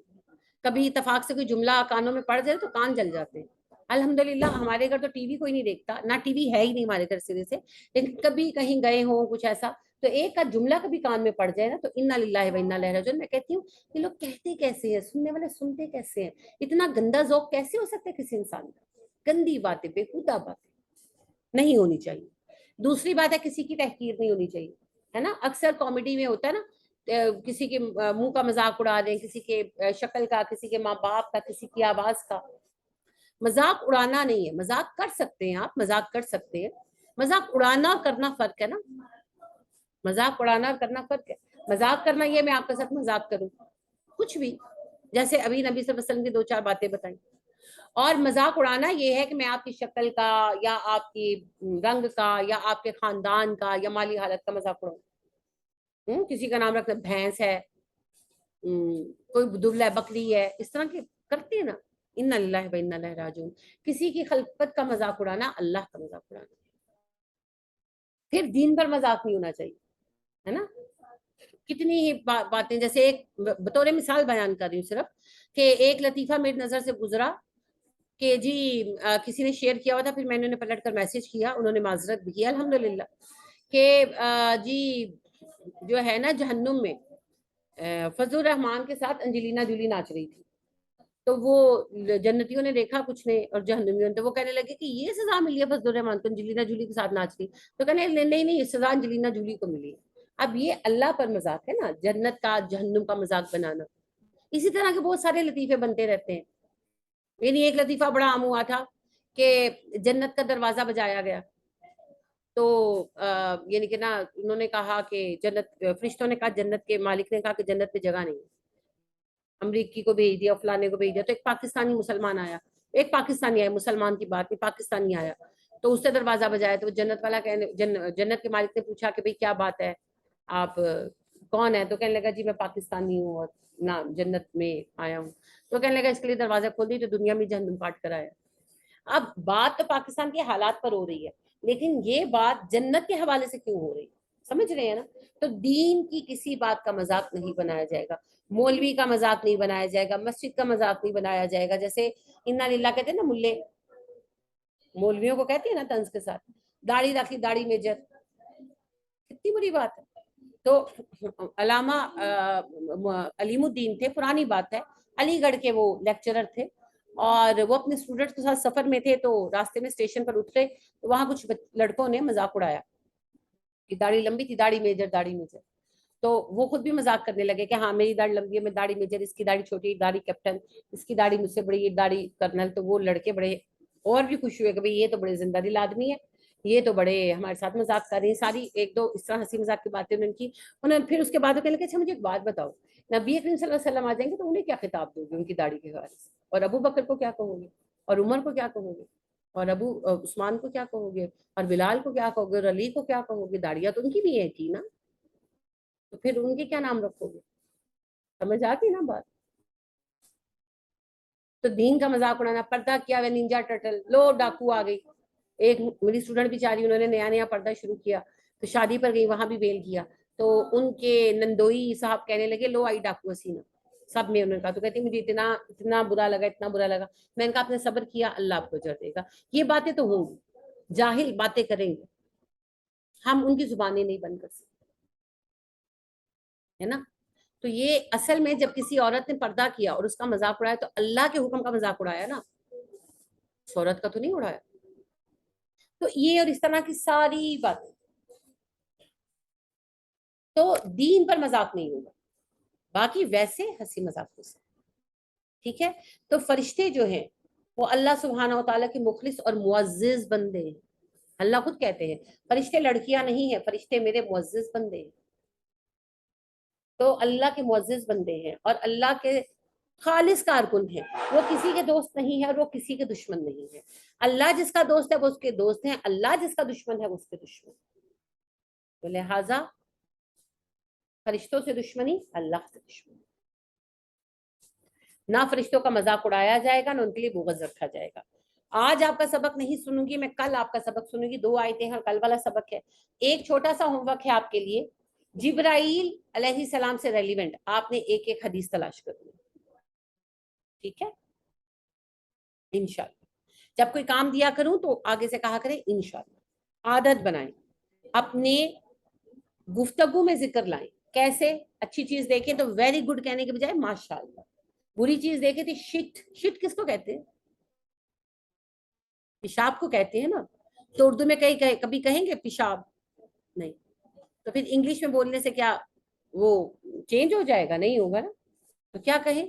Speaker 1: کبھی اتفاق سے کوئی جملہ کانوں میں پڑ جائے تو کان جل جاتے ہیں. الحمدللہ ہمارے گھر تو ٹی وی کوئی نہیں دیکھتا, نہ ٹی وی ہے ہی نہیں ہمارے گھر سرے سے, لیکن کبھی کہیں گئے ہوں کچھ ایسا تو ایک کا جملہ کبھی کان میں پڑ جائے نا تو انا للہ و انا الیہ راجعون. میں کہتی ہوں یہ لوگ کہتے کیسے ہیں, سننے والے سنتے کیسے ہیں, اتنا گندا ذوق کیسے ہو سکتا ہے کسی انسان کا. گندی باتیں, بےہودہ باتیں نہیں ہونی چاہیے. دوسری بات ہے کسی کی تحقیر نہیں ہونی چاہیے, ہے نا. اکثر کامیڈی میں ہوتا ہے نا, کسی کے منہ کا مذاق اڑا دیں, کسی کے شکل کا, کسی کے ماں باپ کا, کسی کی آواز کا. مذاق اڑانا نہیں ہے, مذاق کر سکتے ہیں آپ, مذاق کر سکتے ہیں. مذاق اڑانا اور کرنا فرق ہے نا, مذاق اڑانا اور کرنا فرق ہے. مذاق کرنا یہ میں آپ کے ساتھ مذاق کروں کچھ بھی, جیسے ابھی نبی صلی اللہ علیہ وسلم کی 2-4 باتیں بتائیں. اور مذاق اڑانا یہ ہے کہ میں آپ کی شکل کا یا آپ کی رنگ کا یا آپ کے خاندان کا یا مالی حالت کا مذاق اڑاؤں. کسی کا نام رکھنا بھینس ہے, کوئی دبلا ہے, بکری ہے, اس طرح کے کرتے ہیں نا. انا للہ و انا الیہ راجعون. کسی کی خلقت کا مذاق اڑانا اللہ کا مذاق اڑانا. پھر دین پر مذاق نہیں ہونا چاہیے, ہے نا. کتنی ہی باتیں, جیسے ایک بطور مثال بیان کر رہی ہوں صرف, کہ ایک لطیفہ میری نظر سے گزرا کہ جی کسی نے شیئر کیا ہوا تھا, پھر میں نے پلٹ کر میسج کیا, انہوں نے معذرت بھی کیا الحمدللہ, کہ جی جو ہے نا جہنم میں فضل الرحمان کے ساتھ انجلینا جولی ناچ رہی تھی. تو وہ جنتیوں نے دیکھا کچھ نے, اور جہنمیوں نے, تو وہ کہنے لگے کہ یہ سزا ملی ہے فضل الرحمان کو, انجلینا جولی کے ساتھ ناچ رہی. تو کہنے نہیں یہ سزا انجلینا جولی کو ملی. اب یہ اللہ پر مذاق ہے نا, جنت کا جہنم کا مذاق بنانا. اسی طرح کے بہت سارے لطیفے بنتے رہتے ہیں. یعنی ایک لطیفہ بڑا عام ہوا تھا کہ جنت کا دروازہ بجایا گیا, تو یعنی کہ نا انہوں نے کہا کہ جنت, فرشتوں نے کہا, جنت کے مالک نے کہا کہ جنت میں جگہ نہیں ہے, امریکی کو بھیج دیا, فلانے کو بھیج دیا. تو ایک پاکستانی مسلمان آیا, ایک پاکستانی آیا, مسلمان کی بات نہیں, پاکستانی آیا, تو اس سے دروازہ بجایا. تو جنت والا جنت کے مالک نے پوچھا کہ بھئی کیا بات ہے, آپ کون ہے؟ تو کہنے لگا جی میں پاکستانی ہوں اور نہ جنت میں آیا ہوں. تو کہنے لگا اس کے لیے دروازہ کھول دی, تو دنیا میں جہنم کاٹ کر آیا. اب بات تو پاکستان کے حالات پر ہو رہی ہے, لیکن یہ بات جنت کے حوالے سے کیوں ہو رہی ہے, سمجھ رہے ہیں نا. تو دین کی کسی بات کا مذاق نہیں بنایا جائے گا, مولوی کا مذاق نہیں بنایا جائے گا, مسجد کا مذاق نہیں بنایا جائے گا. جیسے انا للہ کہتے ہیں نا ملے, مولویوں کو کہتے ہیں نا طنز کے ساتھ, داڑھی رکھی داڑھی میجر, کتنی بری بات ہے. تو علامہ علیم الدین تھے, پرانی بات ہے, علی گڑھ کے وہ لیکچرر تھے, اور وہ اپنے اسٹوڈنٹ کے ساتھ سفر میں تھے. تو راستے میں اسٹیشن پر اترے تو وہاں کچھ لڑکوں نے مذاق اڑایا کہ داڑھی لمبی تھی, داڑھی میجر, داڑھی میجر. تو وہ خود بھی مذاق کرنے لگے کہ ہاں میری داڑھی لمبی ہے, میں داڑھی میجر, اس کی داڑھی چھوٹی, داڑھی کیپٹن, اس کی داڑھی مجھ سے بڑی, یہ داڑھی کرنل. تو وہ لڑکے بڑے اور بھی خوش ہوئے کہ بھئی یہ تو بڑے زندہ دل آدمی ہے, یہ تو بڑے ہمارے ساتھ مذاق کر رہی ہیں. ساری ایک دو اس طرح ہنسی مذاق کی باتیں انہوں نے کی. انہوں نے پھر اس کے بعد کہنے لگے اچھا مجھے ایک بات بتاؤ, نبی کریم صلی اللہ علیہ وسلم آ جائیں گے تو انہیں کیا خطاب دو گے ان کی داڑھی کے حوالے سے, اور ابو بکر کو کیا کہو گے, اور عمر کو کیا کہو گے, اور ابو عثمان کو کیا کہو گے, اور بلال کو کیا کہو گے, اور علی کو کیا کہو گے؟ داڑیاں تو ان کی بھی ایک ہی نا, تو پھر ان کے کیا نام رکھو گے؟ سمجھ آتی نا بات. تو دین کا مذاق اڑانا, پردہ کیا ہوا نینجا ٹرٹل, لو ڈاکو آ گئی. ایک میری اسٹوڈنٹ بیچاری, انہوں نے نیا نیا پردہ شروع کیا, تو شادی پر گئی, وہاں بھی بیل کیا. تو ان کے نندوئی صاحب کہنے لگے لو آئی ڈاکو حسینہ, سب میں انہوں نے کہا. تو کہتی مجھے اتنا برا لگا, اتنا برا لگا. میں نے کہا آپ نے صبر کیا, اللہ آپ کو اجر دے گا. یہ باتیں تو ہوں گی, جاہل باتیں کریں گے, ہم ان کی زبانیں نہیں بند کر سکتے, ہے نا. تو یہ اصل میں جب کسی عورت نے پردہ کیا اور اس کا مذاق اڑایا تو اللہ کے حکم کا مذاق اڑایا نا, اس عورت کا تو نہیں اڑایا. تو یہ اور اس طرح کی ساری باتیں, تو دین پر مذاق نہیں ہوگا. باقی ویسے ہنسی مذاق ہو سکتے. ٹھیک ہے. تو فرشتے جو ہیں وہ اللہ سبحانہ و تعالیٰ کے مخلص اور معزز بندے ہیں. اللہ خود کہتے ہیں فرشتے لڑکیاں نہیں ہیں, فرشتے میرے معزز بندے ہیں. تو اللہ کے معزز بندے ہیں اور اللہ کے خالص کارکن ہیں. وہ کسی کے دوست نہیں ہے اور وہ کسی کے دشمن نہیں ہے. اللہ جس کا دوست ہے وہ اس کے دوست ہیں, اللہ جس کا دشمن ہے وہ اس کے دشمن. تو لہٰذا فرشتوں سے دشمنی, اللہ سے دشمنی. نہ فرشتوں کا مذاق اڑایا جائے گا, نہ ان کے لیے بغض رکھا جائے گا. آج آپ کا سبق نہیں سنوں گی میں, کل آپ کا سبق سنوں گی. 2 آیتیں ہیں اور کل والا سبق ہے. ایک چھوٹا سا ہوم ورک ہے آپ کے لیے, جبرائیل علیہ السلام سے ریلیونٹ آپ نے ایک ایک حدیث تلاش کرنی. ٹھیک ہے, انشاءاللہ. جب کوئی کام دیا کروں تو آگے سے کہا کریں انشاءاللہ. عادت بنائیں, اپنے گفتگو میں ذکر لائیں. کیسے؟ اچھی چیز دیکھیں تو ویری گڈ کہنے کے بجائے ماشاءاللہ. بری چیز دیکھیں تو شٹ. شٹ کس کو کہتے ہیں؟ پیشاب کو کہتے ہیں نا. تو اردو میں کبھی کہیں گے پیشاب؟ نہیں. تو پھر انگلش میں بولنے سے کیا وہ چینج ہو جائے گا؟ نہیں ہوگا نا. تو کیا کہیں؟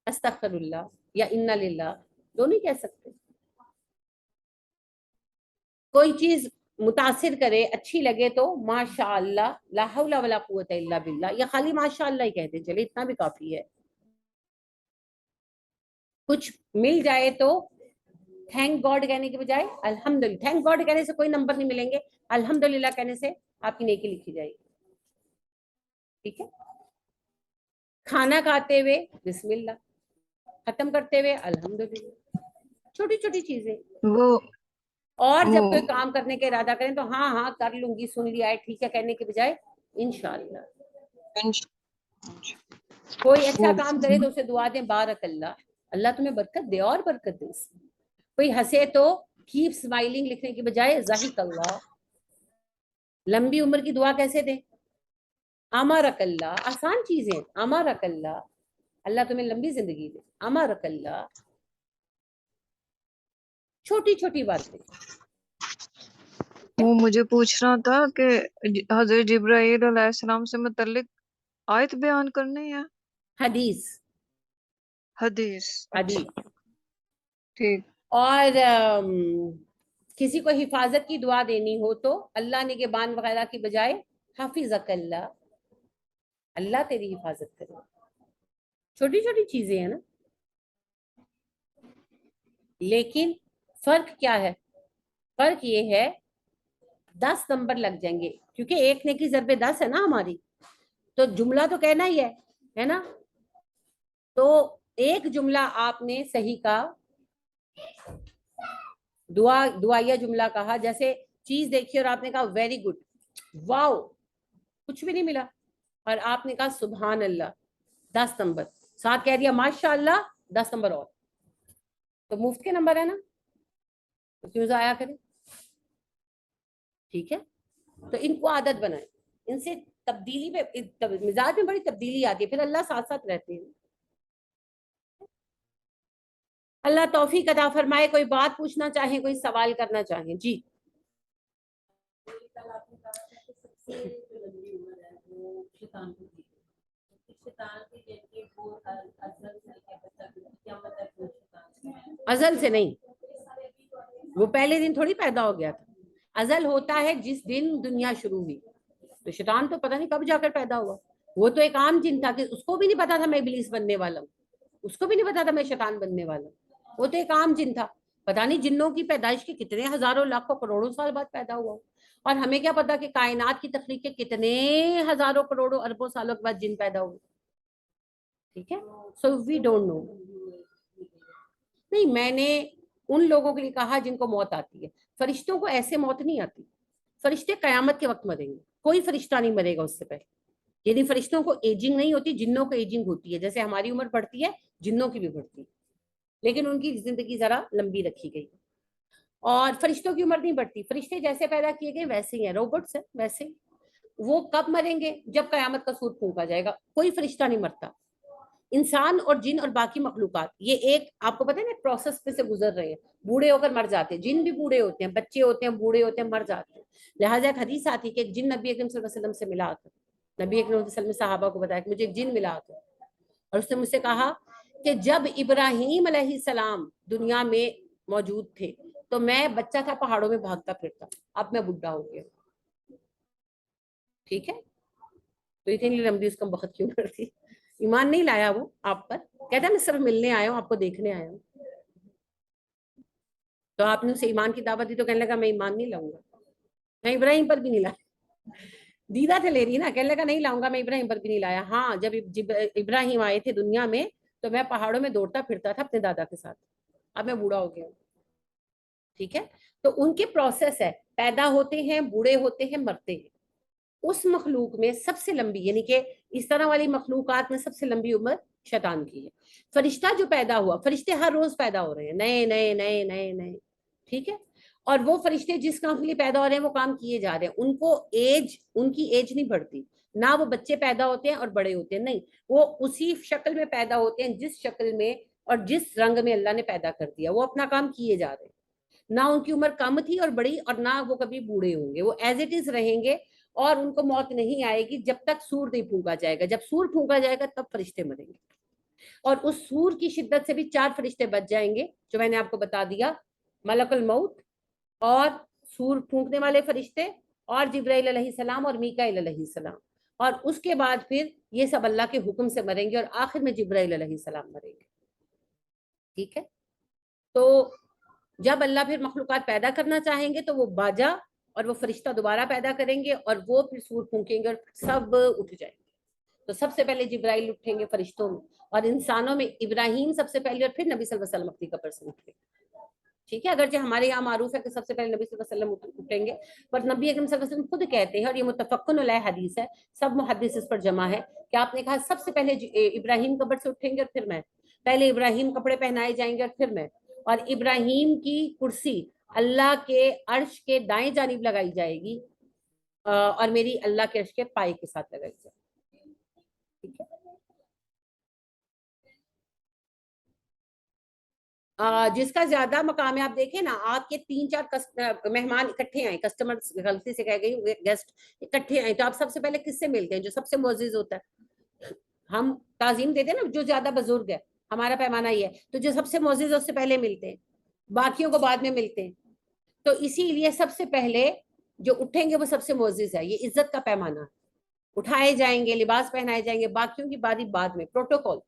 Speaker 1: استغفر اللہ یا انا للہ, دونوں ہی کہہ سکتے. کوئی چیز متاثر کرے, اچھی لگے تو ماشاء اللہ, لا حول ولا قوت الا باللہ, یا خالی ماشاء اللہ ہی کہتے چلے, اتنا بھی کافی ہے. کچھ مل جائے تو تھینک گاڈ کہنے کے بجائے الحمدللہ. تھینک گاڈ کہنے سے کوئی نمبر نہیں ملیں گے, الحمدللہ کہنے سے آپ کی نیکی لکھی جائے گی. ٹھیک ہے. کھانا کھاتے ہوئے بسم اللہ, ختم کرتے ہوئے الحمدللہ. چھوٹی چھوٹی چیزیں.
Speaker 3: وہ
Speaker 1: اور جب کوئی کام کرنے کا ارادہ کریں تو ہاں ہاں کر لوں گی, سن لیا ہے, ٹھیک ہے کہنے کے بجائے انشاءاللہ. کوئی اچھا کام کرے تو اسے دعا دیں بارک اللہ, اللہ تمہیں برکت دے اور برکت دے. کوئی ہنسے تو کیپ اسمائلنگ لکھنے کی بجائے ضحک اللہ. لمبی عمر کی دعا کیسے دیں؟ امرک اللہ. آسان چیزیں, امرک اللہ, اللہ تمہیں لمبی زندگی دے, امرک اللہ. چھوٹی چھوٹی باتیں.
Speaker 3: وہ مجھے پوچھنا تھا کہ حضرت جبرائیل علیہ السلام سے متعلق آیت بیان کرنی ہے.
Speaker 1: حدیث.
Speaker 3: حدیث.
Speaker 1: حدیث.
Speaker 3: ٹھیک.
Speaker 1: اور کسی کو حفاظت کی دعا دینی ہو تو اللہ نگہبان وغیرہ کی بجائے حافظک اللہ, اللہ تیری حفاظت کرے. چھوٹی چھوٹی چیزیں ہیں نا. لیکن فرق کیا ہے؟ فرق یہ ہے 10 نمبر لگ جائیں گے, کیونکہ ایک نیکی ضرب 10 ہے نا ہماری, تو جملہ تو کہنا ہی ہے نا. تو ایک جملہ آپ نے صحیح کہا, دعائیہ جملہ کہا. جیسے چیز دیکھی اور آپ نے کہا ویری گڈ, واو, کچھ بھی نہیں ملا, اور آپ نے کہا سبحان اللہ, 10 نمبر. ساتھ کہہ دیا ماشاء اللہ, 10 نمبر اور. تو مفت کے نمبر ہے نا, تو کیوں ضائع کریں. ٹھیک ہے. تو ان کو عادت بنائیں, ان سے تبدیلی میں, مزاج میں بڑی تبدیلی آتی ہے, پھر اللہ ساتھ ساتھ رہتے ہیں. اللہ توفیق عطا فرمائے. کوئی بات پوچھنا چاہیں, کوئی سوال کرنا چاہیں؟ جی. ازل سے نہیں, وہ پہلے دن تھوڑی پیدا ہو گیا تھا. ازل ہوتا ہے جس دن دنیا شروع ہوئی. تو شیطان تو پتہ نہیں کب جا کر پیدا ہوا. وہ تو ایک عام جن تھا کہ اس کو بھی نہیں پتا تھا میں ابلیس بننے والا ہوں, اس کو بھی نہیں پتا تھا میں شیطان بننے والا ہوں. وہ تو ایک عام جن تھا. پتا نہیں جنوں کی پیدائش کے کتنے ہزاروں لاکھوں کروڑوں سال بعد پیدا ہوا, اور ہمیں کیا پتا کہ کائنات کی تخلیق کے کتنے ہزاروں کروڑوں اربوں سالوں کے بعد جن پیدا ہوئے. ٹھیک ہے. سو وی ڈونٹ نو. نہیں, میں نے ان لوگوں کے لیے کہا جن کو موت آتی ہے. فرشتوں کو ایسے موت نہیں آتی. فرشتے قیامت کے وقت مریں گے, کوئی فرشتہ نہیں مرے گا اس سے پہلے. یعنی فرشتوں کو ایجنگ نہیں ہوتی, جنوں کو ایجنگ ہوتی ہے. جیسے ہماری عمر بڑھتی ہے جنوں کی بھی بڑھتی ہے, لیکن ان کی زندگی ذرا لمبی رکھی گئی. اور فرشتوں کی عمر نہیں بڑھتی. فرشتے جیسے پیدا کیے گئے ویسے ہی ہیں, روبوٹس ہیں ویسے. وہ کب مریں گے؟ جب قیامت کا سور پھونکا جائے گا. کوئی فرشتہ نہیں مرتا. انسان اور جن اور باقی مخلوقات یہ ایک, آپ کو پتہ ہے نا, پروسیس پہ سے گزر رہے ہیں. بوڑھے ہو کر مر جاتے ہیں, جن بھی بوڑھے ہوتے ہیں, بچے ہوتے ہیں, بوڑھے ہوتے ہیں, مر جاتے ہیں. لہٰذا ایک حدیث آتی ہے کہ ایک جن نبی اکرم صلی اللہ علیہ وسلم سے ملا آتا, نبی اکرم صلی اللہ علیہ وسلم نے صحابہ کو بتایا کہ مجھے ایک جن ملا تھا اور اس نے مجھ سے کہا کہ جب ابراہیم علیہ السلام دنیا میں موجود تھے تو میں بچہ تھا, پہاڑوں میں بھاگتا پھرتا, اب میں بڈھا ہو گیا. ٹھیک ہے, تو اتنی لمبی اس کا بخت کیوں کرتی. ایمان نہیں لایا وہ آپ پر, کہتا میں صرف ملنے آیا ہوں, آپ کو دیکھنے آیا ہوں. تو آپ نے اسے ایمان کی دعوت دی تو کہنے لگا میں ایمان نہیں لاؤں گا, میں ابراہیم پر بھی نہیں لایا. دیدہ تھے لے رہی نا, کہنے لگا نہیں لاؤں گا, میں ابراہیم پر بھی نہیں لایا. ہاں جب ابراہیم آئے تھے دنیا میں تو میں پہاڑوں میں دوڑتا پھرتا تھا اپنے دادا کے ساتھ, اب میں بوڑھا ہو گیا ہوں. ٹھیک ہے, تو ان کے پروسیس ہے, پیدا ہوتے ہیں, بوڑھے ہوتے ہیں, مرتے ہیں. اس مخلوق میں سب سے لمبی, یعنی کہ اس طرح والی مخلوقات میں سب سے لمبی عمر شیطان کی ہے. فرشتہ جو پیدا ہوا, فرشتے ہر روز پیدا ہو رہے ہیں, نئے نئے نئے نئے نئے. ٹھیک ہے, اور وہ فرشتے جس کام کے لیے پیدا ہو رہے ہیں وہ کام کیے جا رہے ہیں. ان کو ان کی ایج نہیں بڑھتی, نہ وہ بچے پیدا ہوتے ہیں اور بڑے ہوتے ہیں, نہیں, وہ اسی شکل میں پیدا ہوتے ہیں جس شکل میں اور جس رنگ میں اللہ نے پیدا کر دیا, وہ اپنا کام کیے جا رہے ہیں. نہ ان کی عمر کم تھی اور بڑی, اور نہ وہ کبھی بوڑھے ہوں گے, وہ ایز اٹ از رہیں گے, اور ان کو موت نہیں آئے گی جب تک سور نہیں پھونکا جائے گا. جب سور پھونکا جائے گا تب فرشتے مریں گے, اور اس سور کی شدت سے بھی 4 فرشتے بچ جائیں گے جو میں نے آپ کو بتا دیا, ملک الموت اور سور پھونکنے والے فرشتے اور جبرائیل علیہ السلام اور میکائیل علیہ السلام, اور اس کے بعد پھر یہ سب اللہ کے حکم سے مریں گے, اور آخر میں جبرائیل علیہ السلام مریں گے. ٹھیک ہے, تو جب اللہ پھر مخلوقات پیدا کرنا چاہیں گے تو وہ باجا اور وہ فرشتہ دوبارہ پیدا کریں گے, اور وہ پھر سور پھونکیں گے اور سب اٹھ جائیں گے. تو سب سے پہلے جبرائیل اٹھیں گے فرشتوں میں, اور انسانوں میں ابراہیم سب سے پہلے, اور پھر نبی صلی اللہ علیہ وسلم اپنی قبر سے اٹھیں گے. ٹھیک ہے, اگرچہ ہمارے یہاں معروف ہے کہ سب سے پہلے نبی صلی اللہ علیہ وسلم اٹھیں گے, پر نبی اکرم صلی اللہ علیہ وسلم خود کہتے ہیں, اور یہ متفقن علیہ حدیث ہے, سب محدث اس پر جمع ہے, کہ آپ نے کہا سب سے پہلے ابراہیم قبر سے اٹھیں گے اور پھر میں, پہلے ابراہیم کپڑے پہنائے جائیں گے اور پھر میں, اور ابراہیم کی کرسی اللہ کے عرش کے دائیں جانب لگائی جائے گی, اور میری اللہ کے عرش کے پائے کے ساتھ لگائی جائے گی. ٹھیک ہے, جس کا زیادہ مقام ہے, آپ دیکھیں نا, آپ کے 3-4 مہمان اکٹھے آئے, کسٹمر غلطی سے کہہ گئی, گیسٹ اکٹھے آئے, تو آپ سب سے پہلے کس سے ملتے ہیں؟ جو سب سے معزز ہوتا ہے. ہم تعظیم دیتے ہیں نا, جو زیادہ بزرگ ہے, ہمارا پیمانہ یہ ہے, تو جو سب سے معزز ہے اس سے پہلے ملتے ہیں, باقیوں کو بعد میں ملتے ہیں. تو اسی لیے سب سے پہلے جو اٹھیں گے وہ سب سے معزز ہے, یہ عزت کا پیمانہ ہے. اٹھائے جائیں گے, لباس پہنائے جائیں گے, باقیوں کی باری بعد میں. پروٹوکول,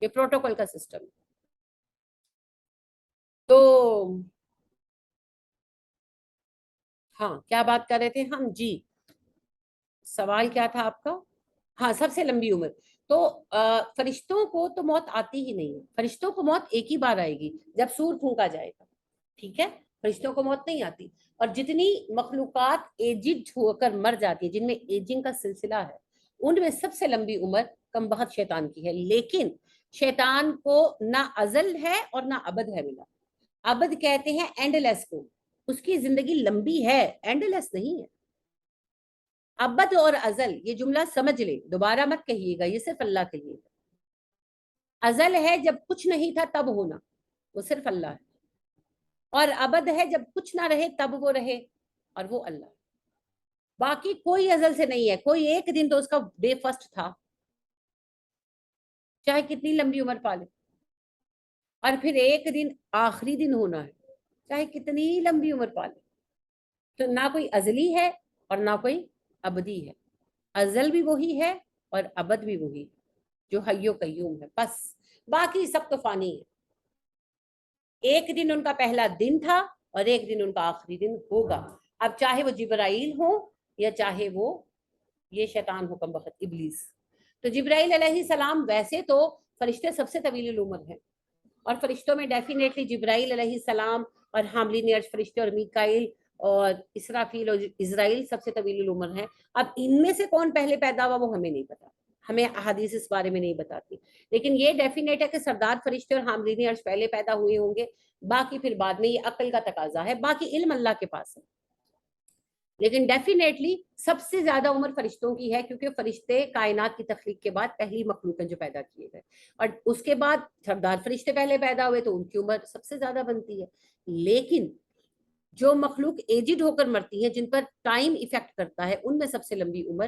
Speaker 1: یہ پروٹوکول کا سسٹم. تو ہاں, کیا بات کر رہے تھے ہم؟ جی, سوال کیا تھا آپ کا؟ ہاں, سب سے لمبی عمر. تو فرشتوں کو تو موت آتی ہی نہیں ہے, فرشتوں کو موت ایک ہی بار آئے گی جب سور پھونکا جائے گا. ٹھیک ہے, فرشتوں کو موت نہیں آتی. اور جتنی مخلوقات ایجڈ ہو کر مر جاتی ہے, جن میں ایجنگ کا سلسلہ ہے, ان میں سب سے لمبی عمر کم بخت شیطان کی ہے. لیکن شیطان کو نہ ازل ہے اور نہ ابد ہے ملا. ابد کہتے ہیں اینڈ لیس کو, اس کی زندگی لمبی ہے, اینڈ لیس نہیں ہے. ابد اور ازل یہ جملہ سمجھ لیں, دوبارہ مت کہیے گا, یہ صرف اللہ کے لیے. ازل ہے جب کچھ نہیں تھا تب ہونا, وہ صرف اللہ ہے. اور ابد ہے جب کچھ نہ رہے تب وہ رہے, اور وہ اللہ. باقی کوئی ازل سے نہیں ہے. کوئی ایک دن تو اس کا ڈے فرسٹ تھا, چاہے کتنی لمبی عمر پالے, اور پھر ایک دن آخری دن ہونا ہے, چاہے کتنی لمبی عمر پالے. تو نہ کوئی ازلی ہے اور نہ کوئی ابدی ہے. ازل بھی وہی ہے اور ابد بھی وہی, جو حی و قیوم ہے. بس باقی سب تو فانی ہے. ایک دن ان کا پہلا دن تھا اور ایک دن ان کا آخری دن ہوگا. اب چاہے وہ جبرائیل ہو یا چاہے وہ یہ شیطان حکم بخت ابلیس. تو جبرائیل علیہ السلام ویسے تو فرشتے سب سے طویل العمر ہیں, اور فرشتوں میں ڈیفینیٹلی جبرائیل علیہ السلام اور حاملین عرش فرشتے اور میکائیل اور اسرافیل اور اسرائیل سب سے طویل العمر ہیں. اب ان میں سے کون پہلے پیدا ہوا وہ ہمیں نہیں پتا, ہمیں احادیث اس بارے میں نہیں بتاتی. لیکن یہ ڈیفینیٹ ہے کہ سردار فرشتے اور حاملین عرش پہلے پیدا ہوئے ہوں گے, باقی پھر بعد میں. یہ عقل کا تقاضا ہے, باقی علم اللہ کے پاس ہے. لیکن ڈیفینیٹلی سب سے زیادہ عمر فرشتوں کی ہے, کیونکہ فرشتے کائنات کی تخلیق کے بعد پہلی مخلوق ہیں جو پیدا کیے گئے, اور اس کے بعد سردار فرشتے پہلے پیدا ہوئے تو ان کی عمر سب سے زیادہ بنتی ہے. لیکن جو مخلوق ایجڈ ہو کر مرتی ہے, جن پر ٹائم ایفیکٹ کرتا ہے, ان میں سب سے لمبی عمر